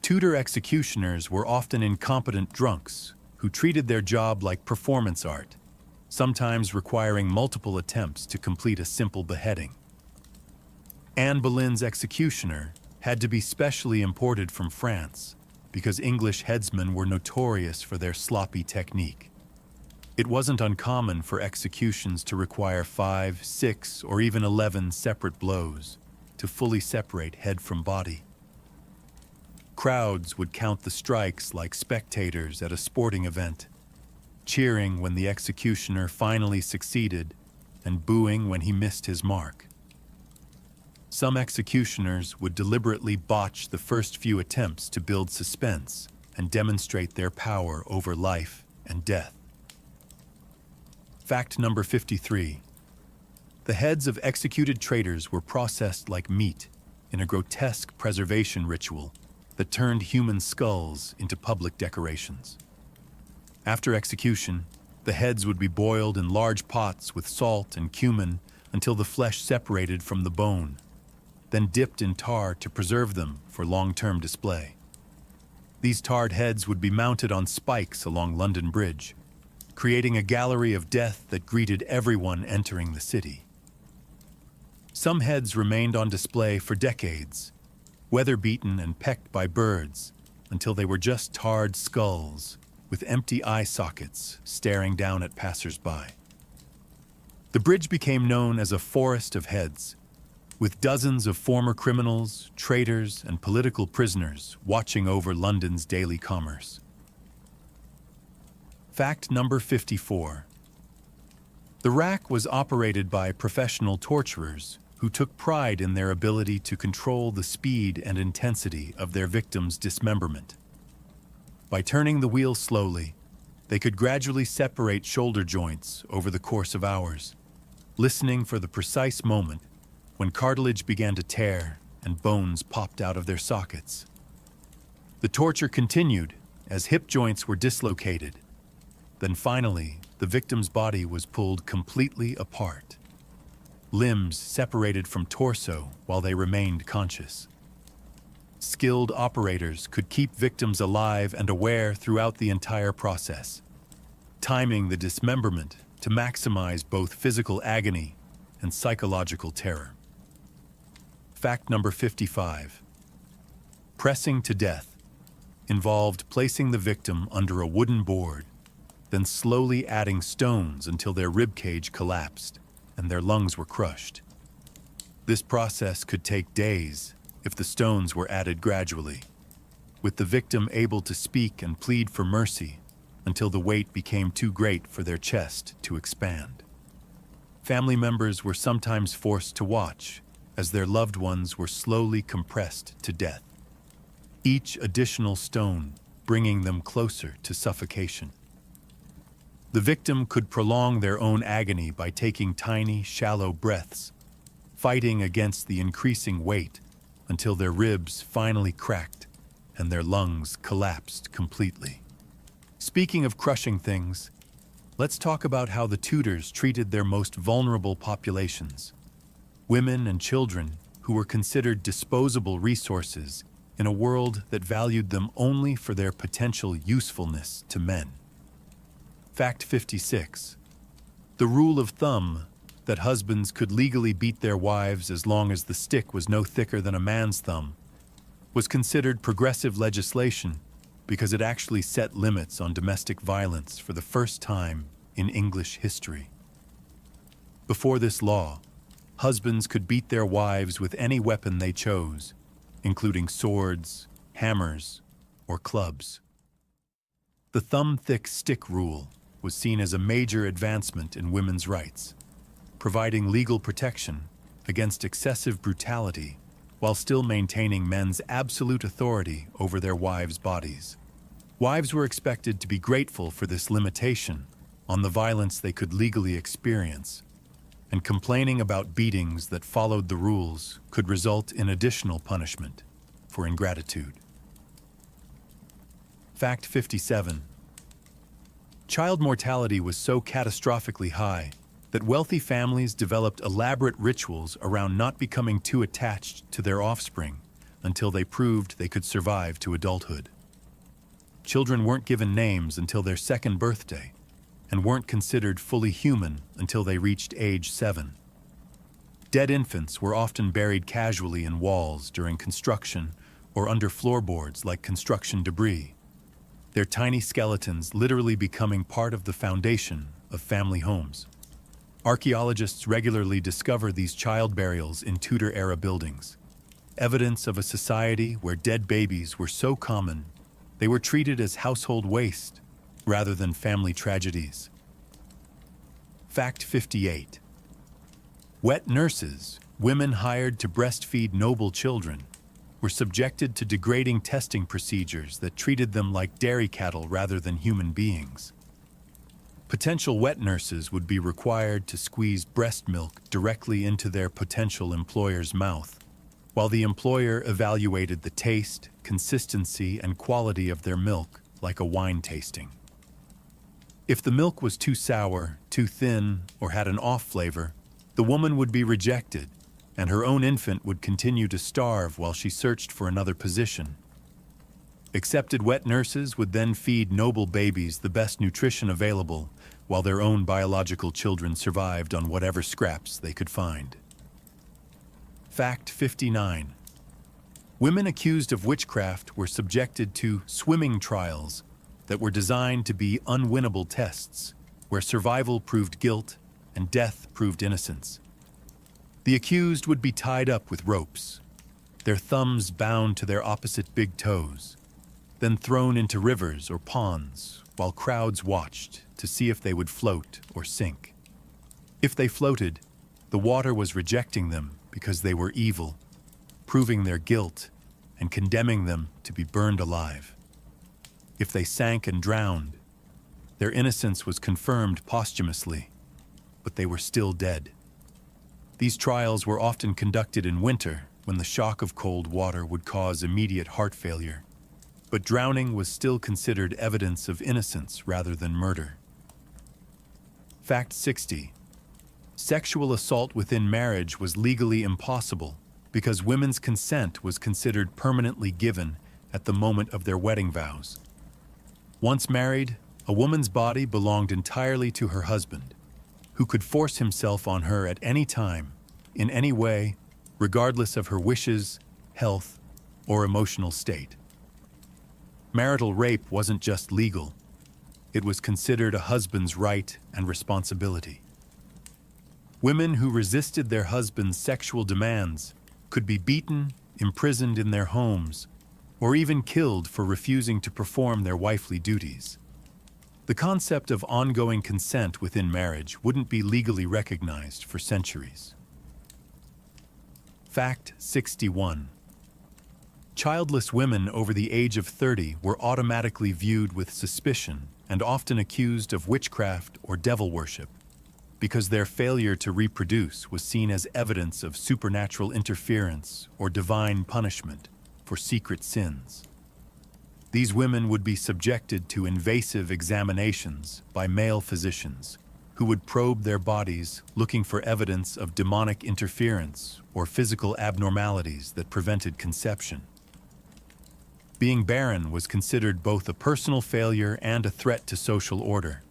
Tudor executioners were often incompetent drunks who treated their job like performance art, sometimes requiring multiple attempts to complete a simple beheading. Anne Boleyn's executioner had to be specially imported from France because English headsmen were notorious for their sloppy technique. It wasn't uncommon for executions to require 5, 6, or even 11 separate blows to fully separate head from body. Crowds would count the strikes like spectators at a sporting event, cheering when the executioner finally succeeded and booing when he missed his mark. Some executioners would deliberately botch the first few attempts to build suspense and demonstrate their power over life and death. Fact number 53. The heads of executed traitors were processed like meat in a grotesque preservation ritual that turned human skulls into public decorations. After execution, the heads would be boiled in large pots with salt and cumin until the flesh separated from the bone, then dipped in tar to preserve them for long-term display. These tarred heads would be mounted on spikes along London Bridge, creating a gallery of death that greeted everyone entering the city. Some heads remained on display for decades, weather-beaten and pecked by birds, until they were just tarred skulls with empty eye sockets staring down at passers-by. The bridge became known as a forest of heads, with dozens of former criminals, traitors, and political prisoners watching over London's daily commerce. Fact number 54. The rack was operated by professional torturers who took pride in their ability to control the speed and intensity of their victims' dismemberment. By turning the wheel slowly, they could gradually separate shoulder joints over the course of hours, listening for the precise moment when cartilage began to tear and bones popped out of their sockets. The torture continued as hip joints were dislocated. Then finally, the victim's body was pulled completely apart. Limbs separated from torso while they remained conscious. Skilled operators could keep victims alive and aware throughout the entire process, timing the dismemberment to maximize both physical agony and psychological terror. Fact number 55. Pressing to death involved placing the victim under a wooden board, then slowly adding stones until their ribcage collapsed and their lungs were crushed. This process could take days if the stones were added gradually, with the victim able to speak and plead for mercy until the weight became too great for their chest to expand. Family members were sometimes forced to watch as their loved ones were slowly compressed to death, each additional stone bringing them closer to suffocation. The victim could prolong their own agony by taking tiny, shallow breaths, fighting against the increasing weight until their ribs finally cracked and their lungs collapsed completely. Speaking of crushing things, let's talk about how the Tudors treated their most vulnerable populations, women and children who were considered disposable resources in a world that valued them only for their potential usefulness to men. Fact 56. The rule of thumb that husbands could legally beat their wives as long as the stick was no thicker than a man's thumb was considered progressive legislation because it actually set limits on domestic violence for the first time in English history. Before this law, husbands could beat their wives with any weapon they chose, including swords, hammers, or clubs. The thumb-thick stick rule was seen as a major advancement in women's rights, providing legal protection against excessive brutality while still maintaining men's absolute authority over their wives' bodies. Wives were expected to be grateful for this limitation on the violence they could legally experience, and complaining about beatings that followed the rules could result in additional punishment for ingratitude. Fact 57. Child mortality was so catastrophically high that wealthy families developed elaborate rituals around not becoming too attached to their offspring until they proved they could survive to adulthood. Children weren't given names until their second birthday and weren't considered fully human until they reached age 7. Dead infants were often buried casually in walls during construction or under floorboards like construction debris, their tiny skeletons literally becoming part of the foundation of family homes. Archaeologists regularly discover these child burials in Tudor-era buildings, evidence of a society where dead babies were so common they were treated as household waste rather than family tragedies. Fact 58. Wet nurses, women hired to breastfeed noble children, were subjected to degrading testing procedures that treated them like dairy cattle rather than human beings. Potential wet nurses would be required to squeeze breast milk directly into their potential employer's mouth, while the employer evaluated the taste, consistency, and quality of their milk like a wine tasting. If the milk was too sour, too thin, or had an off flavor, the woman would be rejected, and her own infant would continue to starve while she searched for another position. Accepted wet nurses would then feed noble babies the best nutrition available, while their own biological children survived on whatever scraps they could find. Fact 59. Women accused of witchcraft were subjected to swimming trials that were designed to be unwinnable tests, where survival proved guilt and death proved innocence. The accused would be tied up with ropes, their thumbs bound to their opposite big toes, then thrown into rivers or ponds while crowds watched to see if they would float or sink. If they floated, the water was rejecting them because they were evil, proving their guilt and condemning them to be burned alive. If they sank and drowned, their innocence was confirmed posthumously, but they were still dead. These trials were often conducted in winter when the shock of cold water would cause immediate heart failure, but drowning was still considered evidence of innocence rather than murder. Fact 60. Sexual assault within marriage was legally impossible because women's consent was considered permanently given at the moment of their wedding vows. Once married, a woman's body belonged entirely to her husband, who could force himself on her at any time, in any way, regardless of her wishes, health, or emotional state. Marital rape wasn't just legal, it was considered a husband's right and responsibility. Women who resisted their husband's sexual demands could be beaten, imprisoned in their homes, or even killed for refusing to perform their wifely duties. The concept of ongoing consent within marriage wouldn't be legally recognized for centuries. Fact 61. Childless women over the age of 30 were automatically viewed with suspicion and often accused of witchcraft or devil worship, because their failure to reproduce was seen as evidence of supernatural interference or divine punishment for secret sins. These women would be subjected to invasive examinations by male physicians who would probe their bodies looking for evidence of demonic interference or physical abnormalities that prevented conception. Being barren was considered both a personal failure and a threat to social order,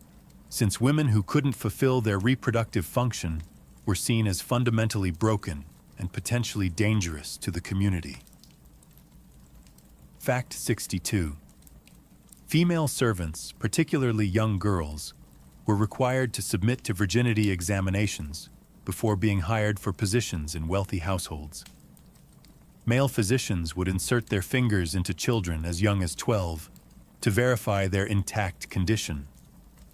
since women who couldn't fulfill their reproductive function were seen as fundamentally broken and potentially dangerous to the community. Fact 62. Female servants, particularly young girls, were required to submit to virginity examinations before being hired for positions in wealthy households. Male physicians would insert their fingers into children as young as 12 to verify their intact condition,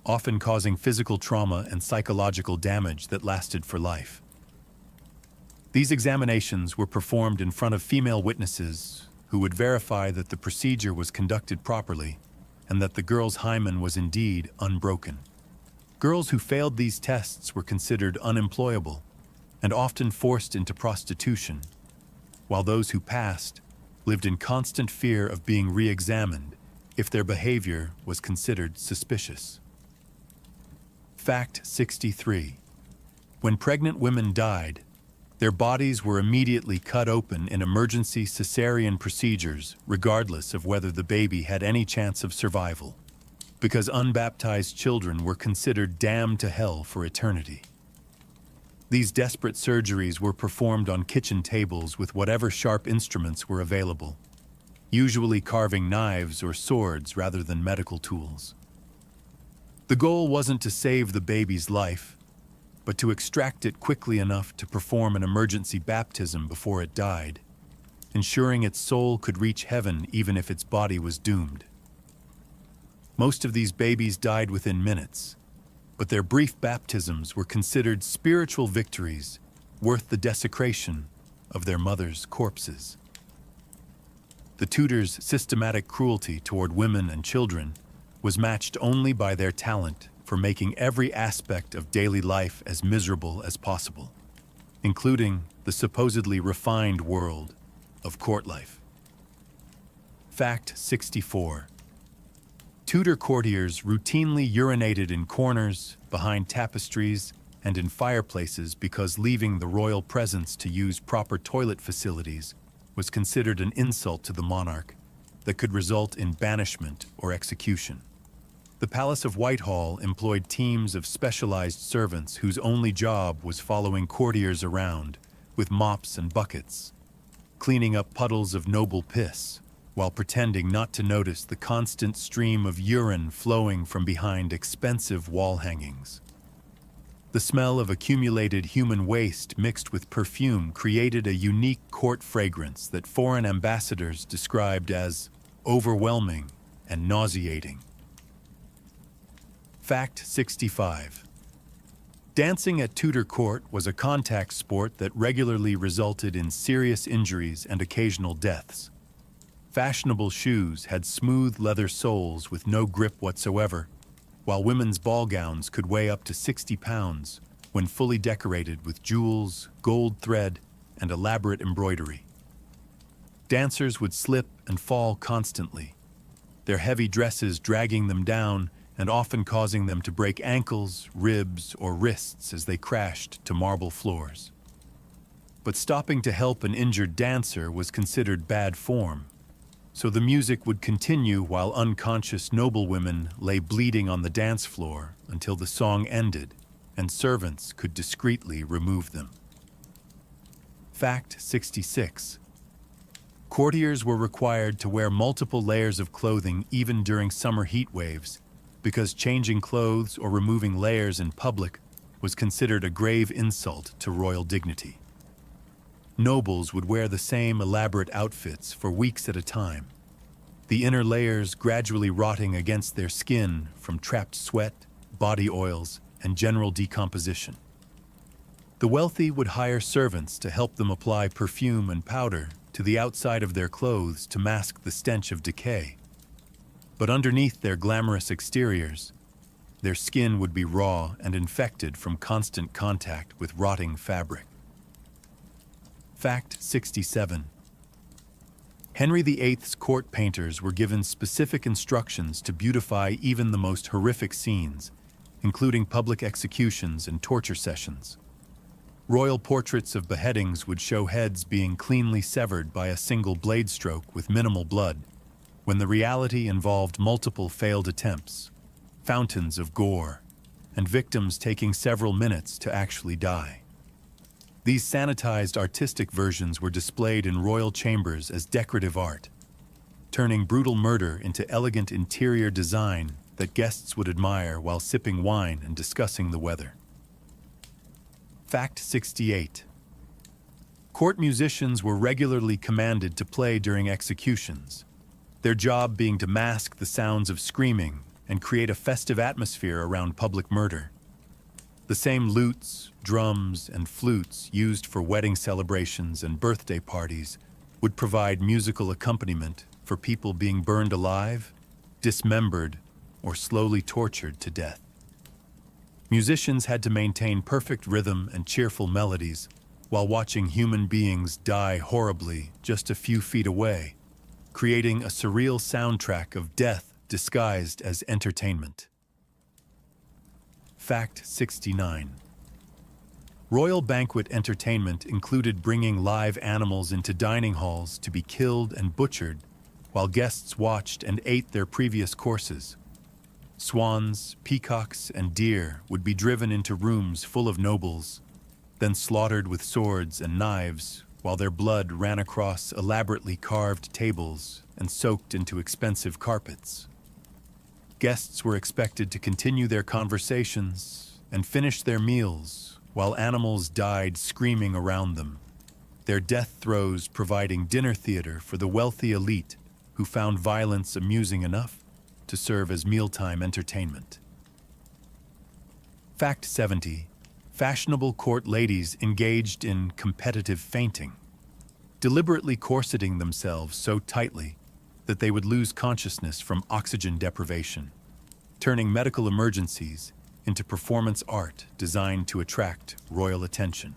often causing physical trauma and psychological damage that lasted for life. These examinations were performed in front of female witnesses who would verify that the procedure was conducted properly and that the girl's hymen was indeed unbroken. Girls who failed these tests were considered unemployable and often forced into prostitution, while those who passed lived in constant fear of being re-examined if their behavior was considered suspicious. Fact 63. When pregnant women died, their bodies were immediately cut open in emergency cesarean procedures, regardless of whether the baby had any chance of survival, because unbaptized children were considered damned to hell for eternity. These desperate surgeries were performed on kitchen tables with whatever sharp instruments were available, usually carving knives or swords rather than medical tools. The goal wasn't to save the baby's life, but to extract it quickly enough to perform an emergency baptism before it died, ensuring its soul could reach heaven even if its body was doomed. Most of these babies died within minutes, but their brief baptisms were considered spiritual victories worth the desecration of their mothers' corpses. The Tudors' systematic cruelty toward women and children was matched only by their talent for making every aspect of daily life as miserable as possible, including the supposedly refined world of court life. Fact 64. Tudor courtiers routinely urinated in corners, behind tapestries, and in fireplaces because leaving the royal presence to use proper toilet facilities was considered an insult to the monarch that could result in banishment or execution. The Palace of Whitehall employed teams of specialized servants whose only job was following courtiers around with mops and buckets, cleaning up puddles of noble piss, while pretending not to notice the constant stream of urine flowing from behind expensive wall hangings. The smell of accumulated human waste mixed with perfume created a unique court fragrance that foreign ambassadors described as overwhelming and nauseating. Fact 65. Dancing at Tudor court was a contact sport that regularly resulted in serious injuries and occasional deaths. Fashionable shoes had smooth leather soles with no grip whatsoever, while women's ball gowns could weigh up to 60 pounds when fully decorated with jewels, gold thread, and elaborate embroidery. Dancers would slip and fall constantly, their heavy dresses dragging them down and often causing them to break ankles, ribs, or wrists as they crashed to marble floors. But stopping to help an injured dancer was considered bad form, so the music would continue while unconscious noblewomen lay bleeding on the dance floor until the song ended and servants could discreetly remove them. Fact 66. Courtiers were required to wear multiple layers of clothing even during summer heat waves, because changing clothes or removing layers in public was considered a grave insult to royal dignity. Nobles would wear the same elaborate outfits for weeks at a time, the inner layers gradually rotting against their skin from trapped sweat, body oils, and general decomposition. The wealthy would hire servants to help them apply perfume and powder to the outside of their clothes to mask the stench of decay. But underneath their glamorous exteriors, their skin would be raw and infected from constant contact with rotting fabric. Fact 67. Henry VIII's court painters were given specific instructions to beautify even the most horrific scenes, including public executions and torture sessions. Royal portraits of beheadings would show heads being cleanly severed by a single blade stroke with minimal blood, when the reality involved multiple failed attempts, fountains of gore, and victims taking several minutes to actually die. These sanitized artistic versions were displayed in royal chambers as decorative art, turning brutal murder into elegant interior design that guests would admire while sipping wine and discussing the weather. Fact 68. Court musicians were regularly commanded to play during executions, their job being to mask the sounds of screaming and create a festive atmosphere around public murder. The same lutes, drums, and flutes used for wedding celebrations and birthday parties would provide musical accompaniment for people being burned alive, dismembered, or slowly tortured to death. Musicians had to maintain perfect rhythm and cheerful melodies while watching human beings die horribly just a few feet away, creating a surreal soundtrack of death disguised as entertainment. Fact 69. Royal banquet entertainment included bringing live animals into dining halls to be killed and butchered while guests watched and ate their previous courses. Swans, peacocks, and deer would be driven into rooms full of nobles, then slaughtered with swords and knives while their blood ran across elaborately carved tables and soaked into expensive carpets. Guests were expected to continue their conversations and finish their meals while animals died screaming around them, their death throes providing dinner theater for the wealthy elite who found violence amusing enough to serve as mealtime entertainment. Fact 70. Fashionable court ladies engaged in competitive fainting, deliberately corseting themselves so tightly that they would lose consciousness from oxygen deprivation, turning medical emergencies into performance art designed to attract royal attention.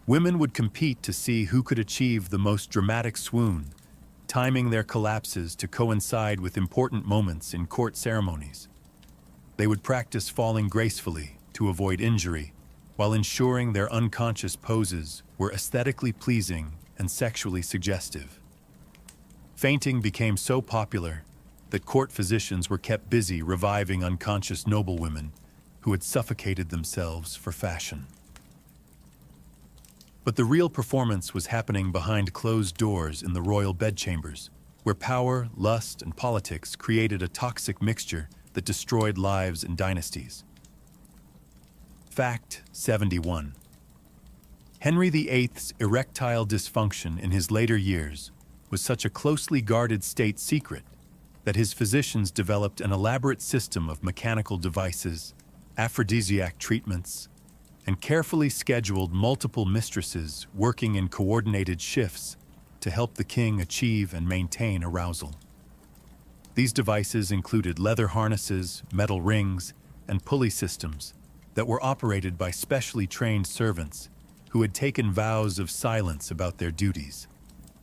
Women would compete to see who could achieve the most dramatic swoon, timing their collapses to coincide with important moments in court ceremonies. They would practice falling gracefully to avoid injury, while ensuring their unconscious poses were aesthetically pleasing and sexually suggestive. Fainting became so popular that court physicians were kept busy reviving unconscious noblewomen who had suffocated themselves for fashion. But the real performance was happening behind closed doors in the royal bedchambers, where power, lust, and politics created a toxic mixture that destroyed lives and dynasties. Fact 71. Henry VIII's erectile dysfunction in his later years was such a closely guarded state secret that his physicians developed an elaborate system of mechanical devices, aphrodisiac treatments, and carefully scheduled multiple mistresses working in coordinated shifts to help the king achieve and maintain arousal. These devices included leather harnesses, metal rings, and pulley systems that were operated by specially trained servants who had taken vows of silence about their duties.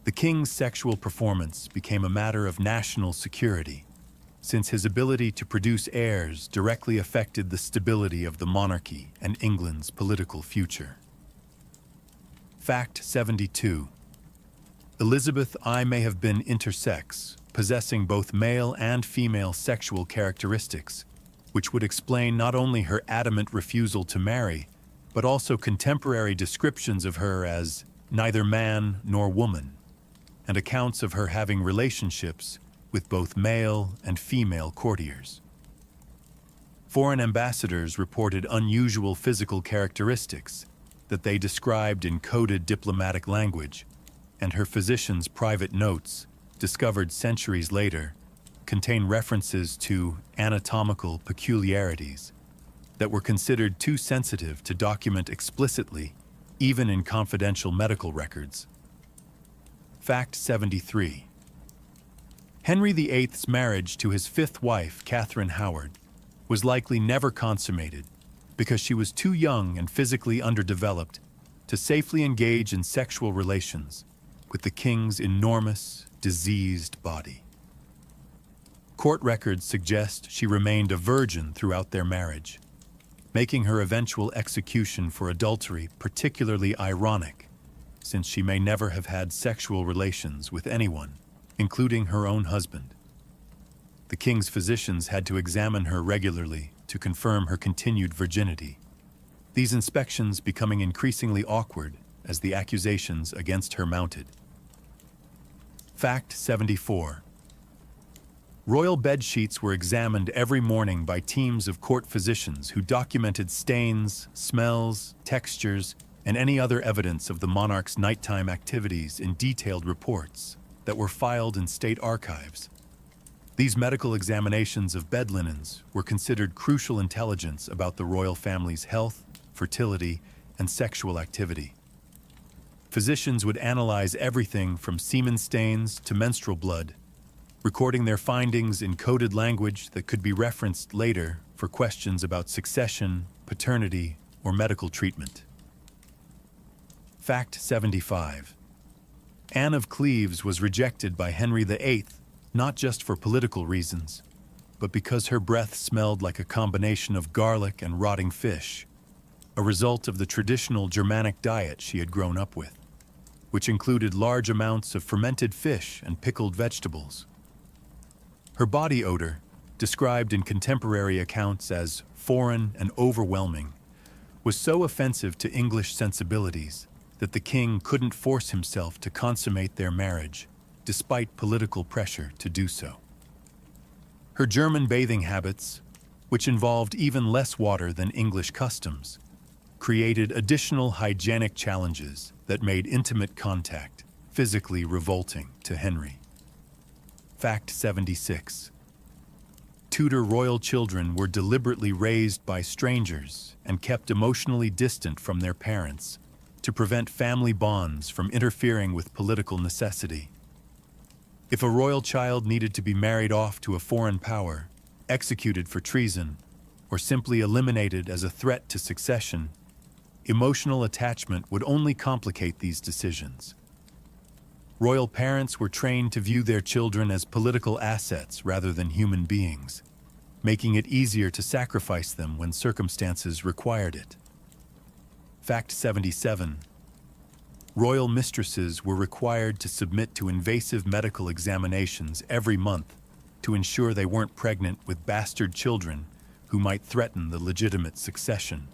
The king's sexual performance became a matter of national security, since his ability to produce heirs directly affected the stability of the monarchy and England's political future. Fact 72. Elizabeth I may have been intersex, possessing both male and female sexual characteristics, which would explain not only her adamant refusal to marry, but also contemporary descriptions of her as neither man nor woman, and accounts of her having relationships with both male and female courtiers. Foreign ambassadors reported unusual physical characteristics that they described in coded diplomatic language, and her physician's private notes, discovered centuries later, contain references to anatomical peculiarities that were considered too sensitive to document explicitly, even in confidential medical records. Fact 73. Henry VIII's marriage to his fifth wife, Catherine Howard, was likely never consummated because she was too young and physically underdeveloped to safely engage in sexual relations with the king's enormous, diseased body. Court records suggest she remained a virgin throughout their marriage, making her eventual execution for adultery particularly ironic, since she may never have had sexual relations with anyone, including her own husband. The king's physicians had to examine her regularly to confirm her continued virginity, these inspections becoming increasingly awkward as the accusations against her mounted. Fact 74. Royal bed sheets were examined every morning by teams of court physicians who documented stains, smells, textures, and any other evidence of the monarch's nighttime activities in detailed reports that were filed in state archives. These medical examinations of bed linens were considered crucial intelligence about the royal family's health, fertility, and sexual activity. Physicians would analyze everything from semen stains to menstrual blood, recording their findings in coded language that could be referenced later for questions about succession, paternity, or medical treatment. Fact 75. Anne of Cleves was rejected by Henry VIII not just for political reasons, but because her breath smelled like a combination of garlic and rotting fish, a result of the traditional Germanic diet she had grown up with, which included large amounts of fermented fish and pickled vegetables. Her body odor, described in contemporary accounts as foreign and overwhelming, was so offensive to English sensibilities that the king couldn't force himself to consummate their marriage, despite political pressure to do so. Her German bathing habits, which involved even less water than English customs, created additional hygienic challenges that made intimate contact physically revolting to Henry. Fact 76. Tudor royal children were deliberately raised by strangers and kept emotionally distant from their parents to prevent family bonds from interfering with political necessity. If a royal child needed to be married off to a foreign power, executed for treason, or simply eliminated as a threat to succession, emotional attachment would only complicate these decisions. Royal parents were trained to view their children as political assets rather than human beings, making it easier to sacrifice them when circumstances required it. Fact 77. Royal mistresses were required to submit to invasive medical examinations every month to ensure they weren't pregnant with bastard children who might threaten the legitimate succession.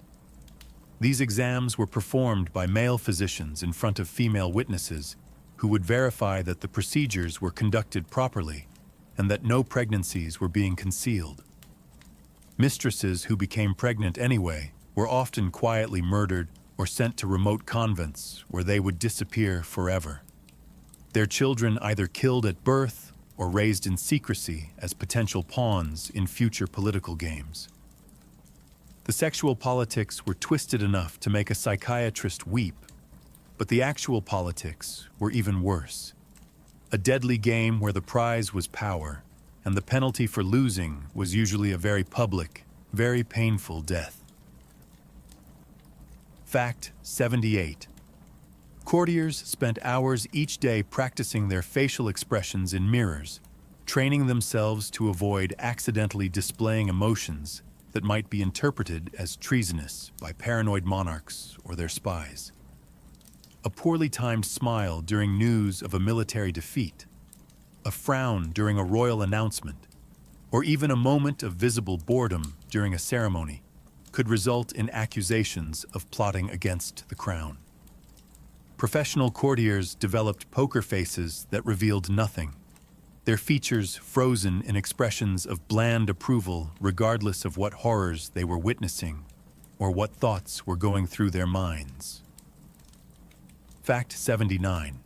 These exams were performed by male physicians in front of female witnesses who would verify that the procedures were conducted properly and that no pregnancies were being concealed. Mistresses who became pregnant anyway were often quietly murdered or sent to remote convents where they would disappear forever. Their children either killed at birth or raised in secrecy as potential pawns in future political games. The sexual politics were twisted enough to make a psychiatrist weep, but the actual politics were even worse. A deadly game where the prize was power, and the penalty for losing was usually a very public, very painful death. Fact 78. Courtiers spent hours each day practicing their facial expressions in mirrors, training themselves to avoid accidentally displaying emotions that might be interpreted as treasonous by paranoid monarchs or their spies. A poorly timed smile during news of a military defeat, a frown during a royal announcement, or even a moment of visible boredom during a ceremony could result in accusations of plotting against the crown. Professional courtiers developed poker faces that revealed nothing, their features frozen in expressions of bland approval regardless of what horrors they were witnessing or what thoughts were going through their minds. Fact 79.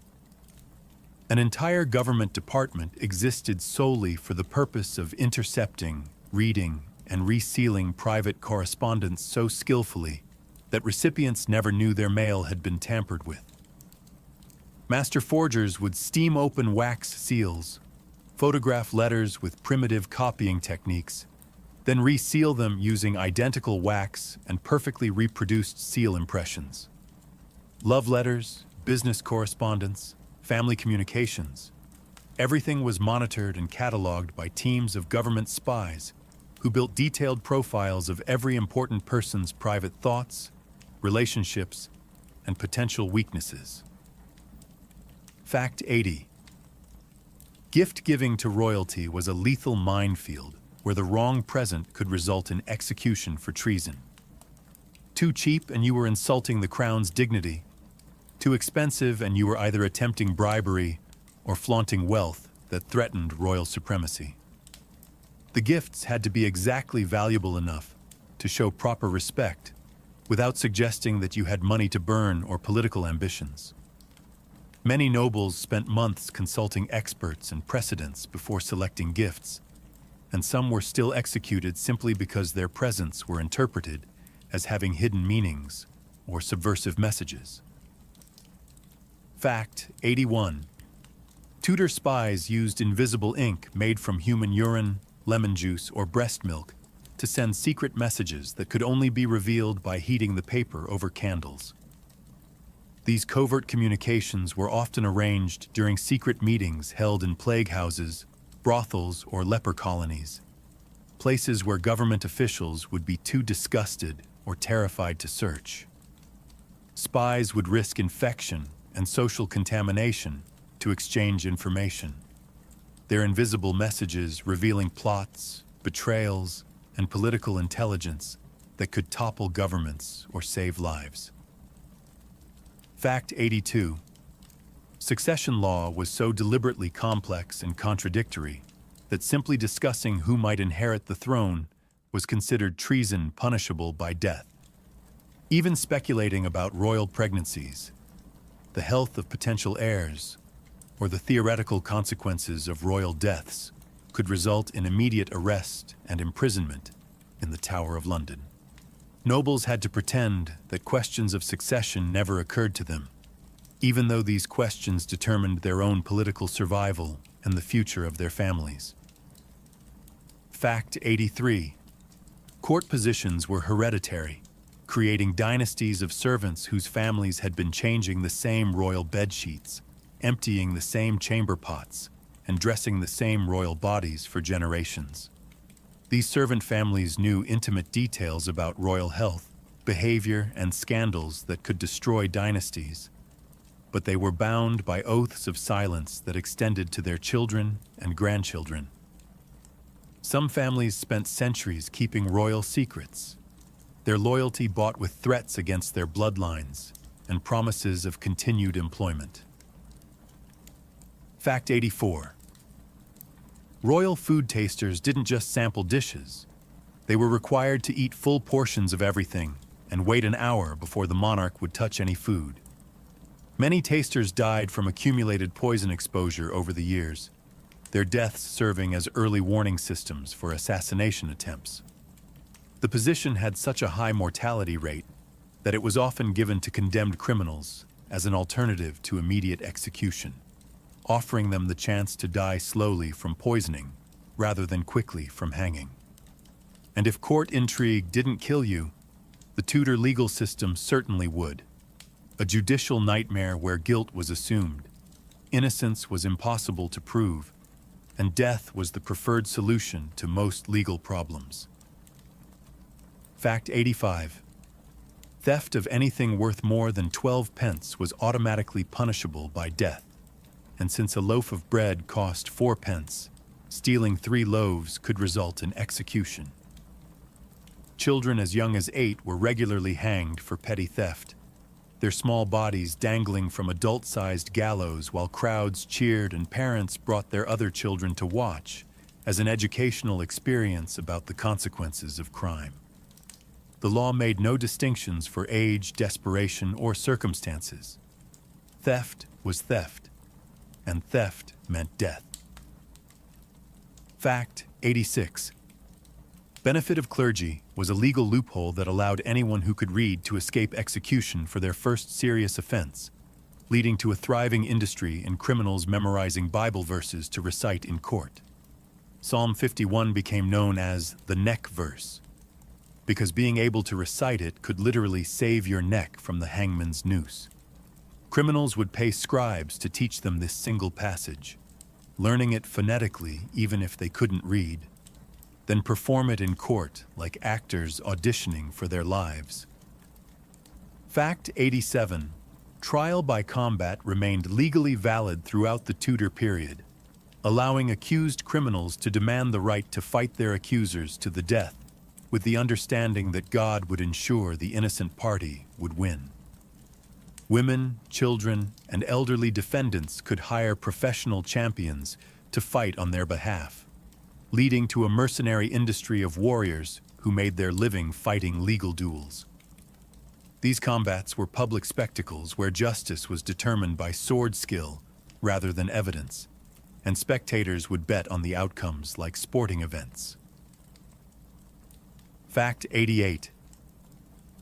An entire government department existed solely for the purpose of intercepting, reading, and resealing private correspondence so skillfully that recipients never knew their mail had been tampered with. Master forgers would steam open wax seals, photograph letters with primitive copying techniques, then reseal them using identical wax and perfectly reproduced seal impressions. Love letters, business correspondence, family communications. Everything was monitored and cataloged by teams of government spies who built detailed profiles of every important person's private thoughts, relationships, and potential weaknesses. Fact 80. Gift-giving to royalty was a lethal minefield where the wrong present could result in execution for treason. Too cheap and you were insulting the crown's dignity. Too expensive and you were either attempting bribery or flaunting wealth that threatened royal supremacy. The gifts had to be exactly valuable enough to show proper respect without suggesting that you had money to burn or political ambitions. Many nobles spent months consulting experts and precedents before selecting gifts, and some were still executed simply because their presents were interpreted as having hidden meanings or subversive messages. Fact 81. Tudor spies used invisible ink made from human urine, lemon juice, or breast milk to send secret messages that could only be revealed by heating the paper over candles. These covert communications were often arranged during secret meetings held in plague houses, brothels, or leper colonies, places where government officials would be too disgusted or terrified to search. Spies would risk infection and social contamination to exchange information, their invisible messages revealing plots, betrayals, and political intelligence that could topple governments or save lives. Fact 82. Succession law was so deliberately complex and contradictory that simply discussing who might inherit the throne was considered treason punishable by death. Even speculating about royal pregnancies, the health of potential heirs, or the theoretical consequences of royal deaths could result in immediate arrest and imprisonment in the Tower of London. Nobles had to pretend that questions of succession never occurred to them, even though these questions determined their own political survival and the future of their families. Fact 83. Court positions were hereditary, creating dynasties of servants whose families had been changing the same royal bedsheets, emptying the same chamber pots, and dressing the same royal bodies for generations. These servant families knew intimate details about royal health, behavior, and scandals that could destroy dynasties, but they were bound by oaths of silence that extended to their children and grandchildren. Some families spent centuries keeping royal secrets, their loyalty bought with threats against their bloodlines and promises of continued employment. Fact 84. Royal food tasters didn't just sample dishes. They were required to eat full portions of everything and wait an hour before the monarch would touch any food. Many tasters died from accumulated poison exposure over the years, their deaths serving as early warning systems for assassination attempts. The position had such a high mortality rate that it was often given to condemned criminals as an alternative to immediate execution, offering them the chance to die slowly from poisoning rather than quickly from hanging. And if court intrigue didn't kill you, the Tudor legal system certainly would. A judicial nightmare where guilt was assumed, innocence was impossible to prove, and death was the preferred solution to most legal problems. Fact 85. Theft of anything worth more than 12 pence was automatically punishable by death, and since a loaf of bread cost 4 pence, stealing 3 loaves could result in execution. Children as young as 8 were regularly hanged for petty theft, their small bodies dangling from adult-sized gallows while crowds cheered and parents brought their other children to watch as an educational experience about the consequences of crime. The law made no distinctions for age, desperation, or circumstances. Theft was theft, and theft meant death. Fact 86. Benefit of clergy was a legal loophole that allowed anyone who could read to escape execution for their first serious offense, leading to a thriving industry in criminals memorizing Bible verses to recite in court. Psalm 51 became known as the neck verse, because being able to recite it could literally save your neck from the hangman's noose. Criminals would pay scribes to teach them this single passage, learning it phonetically even if they couldn't read, then perform it in court like actors auditioning for their lives. Fact 87. Trial by combat remained legally valid throughout the Tudor period, allowing accused criminals to demand the right to fight their accusers to the death, with the understanding that God would ensure the innocent party would win. Women, children, and elderly defendants could hire professional champions to fight on their behalf, leading to a mercenary industry of warriors who made their living fighting legal duels. These combats were public spectacles where justice was determined by sword skill rather than evidence, and spectators would bet on the outcomes like sporting events. Fact 88.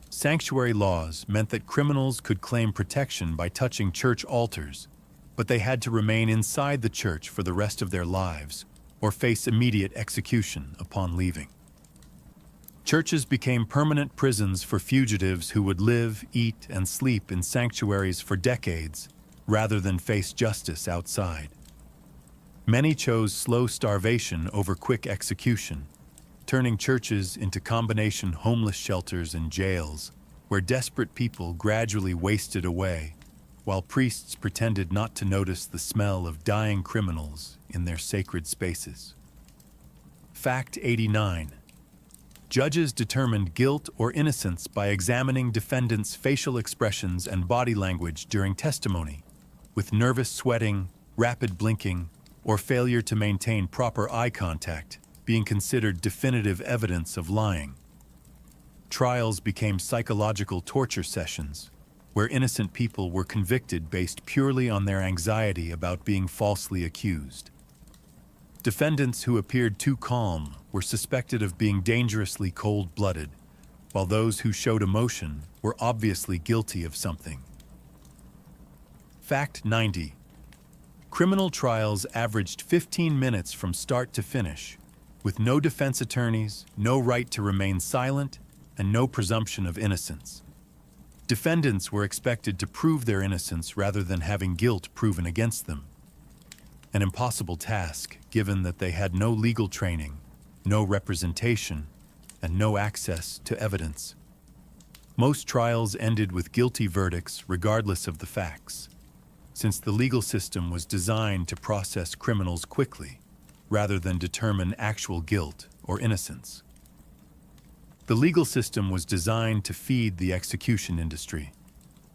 Sanctuary laws meant that criminals could claim protection by touching church altars, but they had to remain inside the church for the rest of their lives or face immediate execution upon leaving. Churches became permanent prisons for fugitives who would live, eat, and sleep in sanctuaries for decades rather than face justice outside. Many chose slow starvation over quick execution, turning churches into combination homeless shelters and jails where desperate people gradually wasted away while priests pretended not to notice the smell of dying criminals in their sacred spaces. Fact 89. Judges determined guilt or innocence by examining defendants' facial expressions and body language during testimony, with nervous sweating, rapid blinking, or failure to maintain proper eye contact being considered definitive evidence of lying. Trials became psychological torture sessions, where innocent people were convicted based purely on their anxiety about being falsely accused. Defendants who appeared too calm were suspected of being dangerously cold-blooded, while those who showed emotion were obviously guilty of something. Fact 90. Criminal trials averaged 15 minutes from start to finish, with no defense attorneys, no right to remain silent, and no presumption of innocence. Defendants were expected to prove their innocence rather than having guilt proven against them. An impossible task, given that they had no legal training, no representation, and no access to evidence. Most trials ended with guilty verdicts regardless of the facts, since the legal system was designed to process criminals quickly, rather than determine actual guilt or innocence. The legal system was designed to feed the execution industry,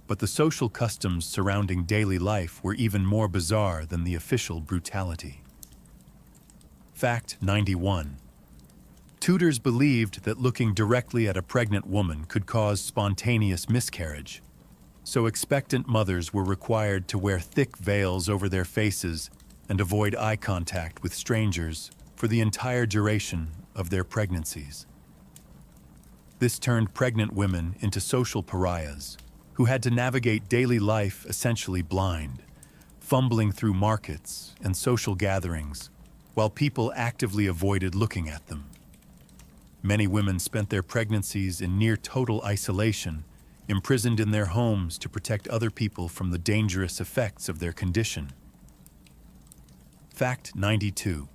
but the social customs surrounding daily life were even more bizarre than the official brutality. Fact 91. Tudors believed that looking directly at a pregnant woman could cause spontaneous miscarriage, so expectant mothers were required to wear thick veils over their faces and avoid eye contact with strangers for the entire duration of their pregnancies. This turned pregnant women into social pariahs who had to navigate daily life essentially blind, fumbling through markets and social gatherings while people actively avoided looking at them. Many women spent their pregnancies in near total isolation, imprisoned in their homes to protect other people from the dangerous effects of their condition. Fact 92.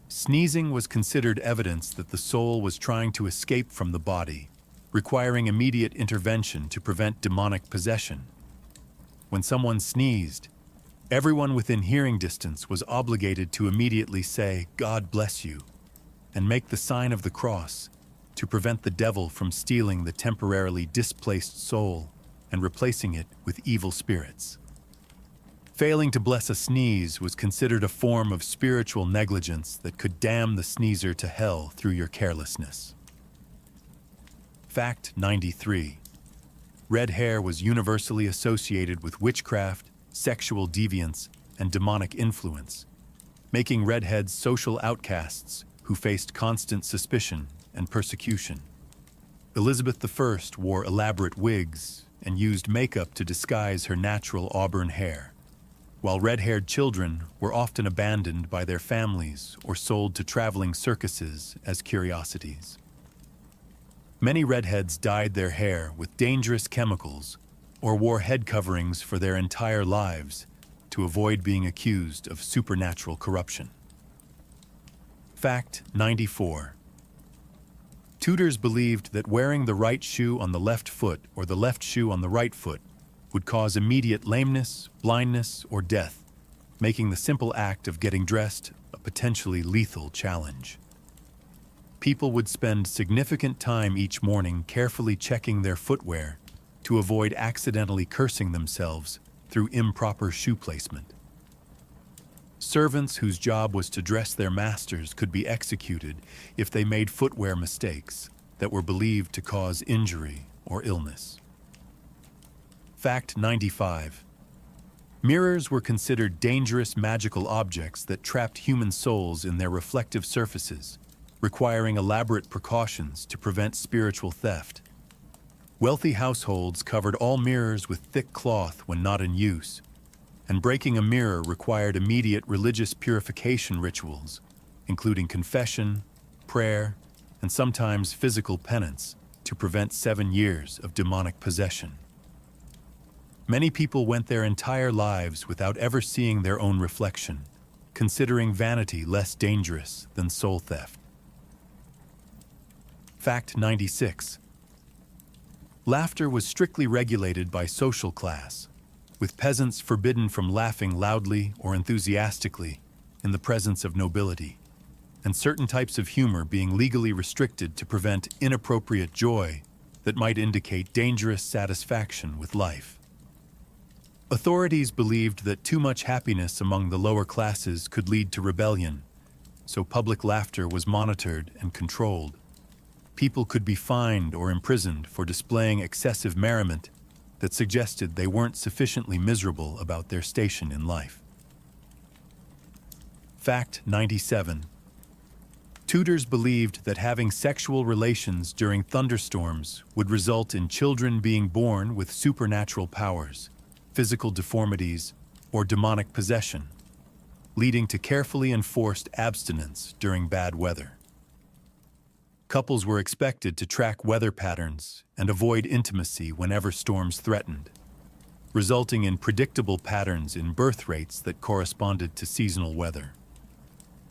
Sneezing was considered evidence that the soul was trying to escape from the body, requiring immediate intervention to prevent demonic possession. When someone sneezed, everyone within hearing distance was obligated to immediately say, "God bless you," and make the sign of the cross to prevent the devil from stealing the temporarily displaced soul and replacing it with evil spirits. Failing to bless a sneeze was considered a form of spiritual negligence that could damn the sneezer to hell through your carelessness. Fact 93. Red hair was universally associated with witchcraft, sexual deviance, and demonic influence, making redheads social outcasts who faced constant suspicion and persecution. Elizabeth I wore elaborate wigs and used makeup to disguise her natural auburn hair, while red-haired children were often abandoned by their families or sold to traveling circuses as curiosities. Many redheads dyed their hair with dangerous chemicals or wore head coverings for their entire lives to avoid being accused of supernatural corruption. Fact 94. Tudors believed that wearing the right shoe on the left foot or the left shoe on the right foot would cause immediate lameness, blindness, or death, making the simple act of getting dressed a potentially lethal challenge. People would spend significant time each morning carefully checking their footwear to avoid accidentally cursing themselves through improper shoe placement. Servants whose job was to dress their masters could be executed if they made footwear mistakes that were believed to cause injury or illness. Fact 95. Mirrors were considered dangerous magical objects that trapped human souls in their reflective surfaces, requiring elaborate precautions to prevent spiritual theft. Wealthy households covered all mirrors with thick cloth when not in use, and breaking a mirror required immediate religious purification rituals, including confession, prayer, and sometimes physical penance to prevent 7 years of demonic possession. Many people went their entire lives without ever seeing their own reflection, considering vanity less dangerous than soul theft. Fact 96. Laughter was strictly regulated by social class, with peasants forbidden from laughing loudly or enthusiastically in the presence of nobility, and certain types of humor being legally restricted to prevent inappropriate joy that might indicate dangerous satisfaction with life. Authorities believed that too much happiness among the lower classes could lead to rebellion, so public laughter was monitored and controlled. People could be fined or imprisoned for displaying excessive merriment that suggested they weren't sufficiently miserable about their station in life. Fact 97. Tudors believed that having sexual relations during thunderstorms would result in children being born with supernatural powers, physical deformities, or demonic possession, leading to carefully enforced abstinence during bad weather. Couples were expected to track weather patterns and avoid intimacy whenever storms threatened, resulting in predictable patterns in birth rates that corresponded to seasonal weather.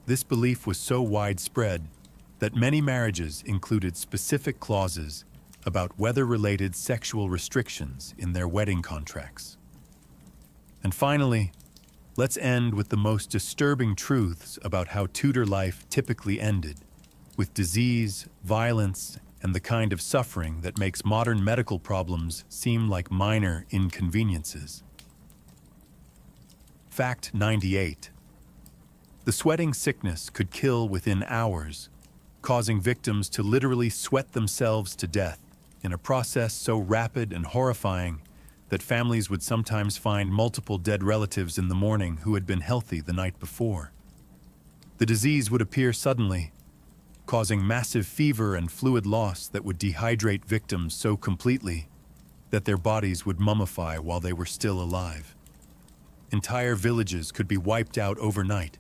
This belief was so widespread that many marriages included specific clauses about weather-related sexual restrictions in their wedding contracts. And finally, let's end with the most disturbing truths about how Tudor life typically ended, with disease, violence, and the kind of suffering that makes modern medical problems seem like minor inconveniences. Fact 98. The sweating sickness could kill within hours, causing victims to literally sweat themselves to death in a process so rapid and horrifying that families would sometimes find multiple dead relatives in the morning who had been healthy the night before. The disease would appear suddenly, causing massive fever and fluid loss that would dehydrate victims so completely that their bodies would mummify while they were still alive. Entire villages could be wiped out overnight,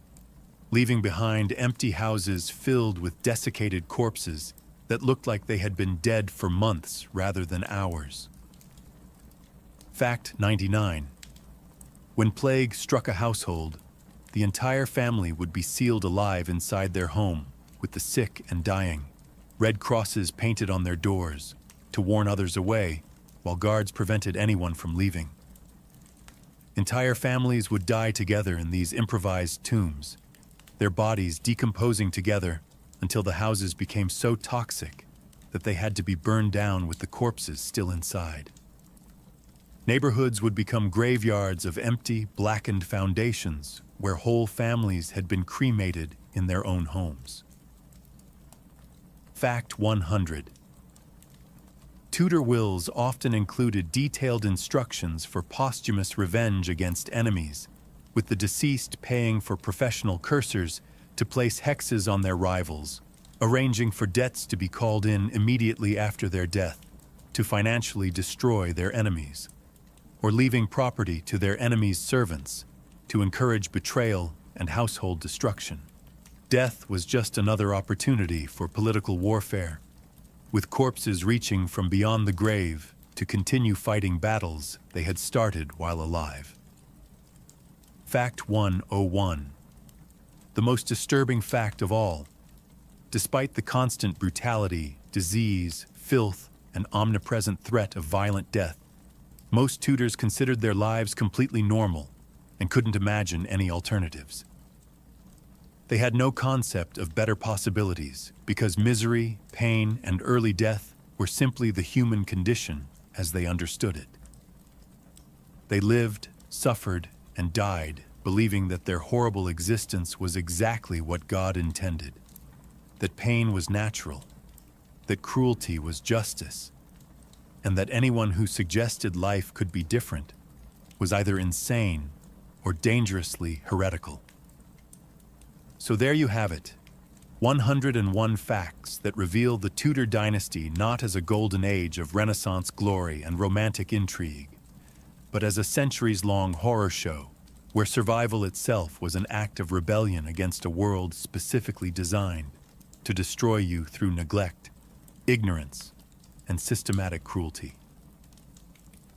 leaving behind empty houses filled with desiccated corpses that looked like they had been dead for months rather than hours. Fact 99. When plague struck a household, the entire family would be sealed alive inside their home, with the sick and dying, red crosses painted on their doors to warn others away, while guards prevented anyone from leaving. Entire families would die together in these improvised tombs, their bodies decomposing together until the houses became so toxic that they had to be burned down with the corpses still inside. Neighborhoods would become graveyards of empty, blackened foundations where whole families had been cremated in their own homes. Fact 100. Tudor wills often included detailed instructions for posthumous revenge against enemies, with the deceased paying for professional cursors to place hexes on their rivals, arranging for debts to be called in immediately after their death to financially destroy their enemies, or leaving property to their enemies' servants to encourage betrayal and household destruction. Death was just another opportunity for political warfare, with corpses reaching from beyond the grave to continue fighting battles they had started while alive. Fact 101. The most disturbing fact of all. Despite the constant brutality, disease, filth, and omnipresent threat of violent death, most Tudors considered their lives completely normal and couldn't imagine any alternatives. They had no concept of better possibilities because misery, pain, and early death were simply the human condition as they understood it. They lived, suffered, and died, believing that their horrible existence was exactly what God intended, that pain was natural, that cruelty was justice, and that anyone who suggested life could be different was either insane or dangerously heretical. So there you have it, 101 facts that reveal the Tudor dynasty not as a golden age of Renaissance glory and romantic intrigue, but as a centuries-long horror show where survival itself was an act of rebellion against a world specifically designed to destroy you through neglect, ignorance, and systematic cruelty.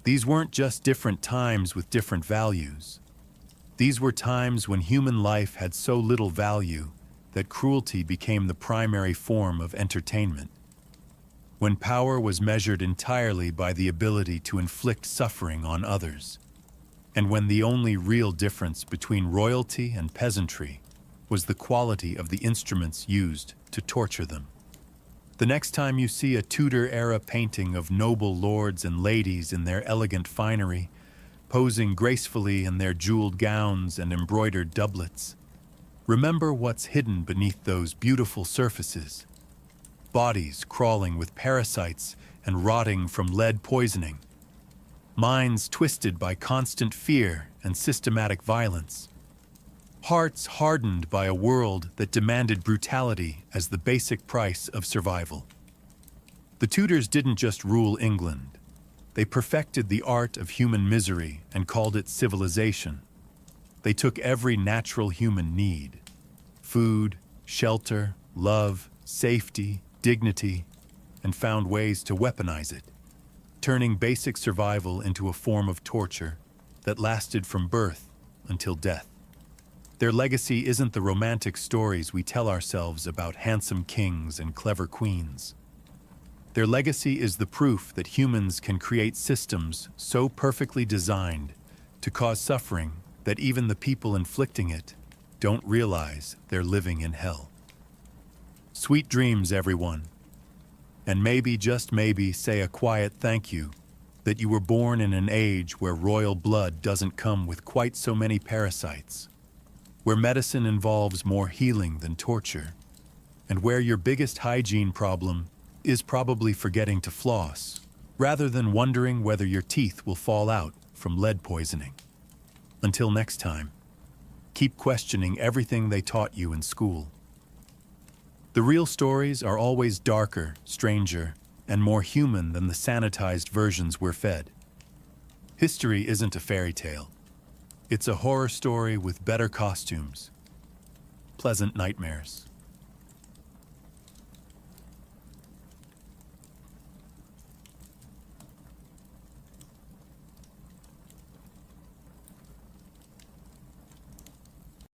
These weren't just different times with different values. These were times when human life had so little value that cruelty became the primary form of entertainment, when power was measured entirely by the ability to inflict suffering on others, and when the only real difference between royalty and peasantry was the quality of the instruments used to torture them. The next time you see a Tudor-era painting of noble lords and ladies in their elegant finery, posing gracefully in their jeweled gowns and embroidered doublets, remember what's hidden beneath those beautiful surfaces. Bodies crawling with parasites and rotting from lead poisoning. Minds twisted by constant fear and systematic violence. Hearts hardened by a world that demanded brutality as the basic price of survival. The Tudors didn't just rule England. They perfected the art of human misery and called it civilization. They took every natural human need, food, shelter, love, safety, dignity, and found ways to weaponize it, turning basic survival into a form of torture that lasted from birth until death. Their legacy isn't the romantic stories we tell ourselves about handsome kings and clever queens. Their legacy is the proof that humans can create systems so perfectly designed to cause suffering that even the people inflicting it don't realize they're living in hell. Sweet dreams, everyone. And maybe, just maybe, say a quiet thank you that you were born in an age where royal blood doesn't come with quite so many parasites, where medicine involves more healing than torture, and where your biggest hygiene problem is probably forgetting to floss, rather than wondering whether your teeth will fall out from lead poisoning. Until next time, keep questioning everything they taught you in school. The real stories are always darker, stranger, and more human than the sanitized versions we're fed. History isn't a fairy tale. It's a horror story with better costumes. Pleasant nightmares.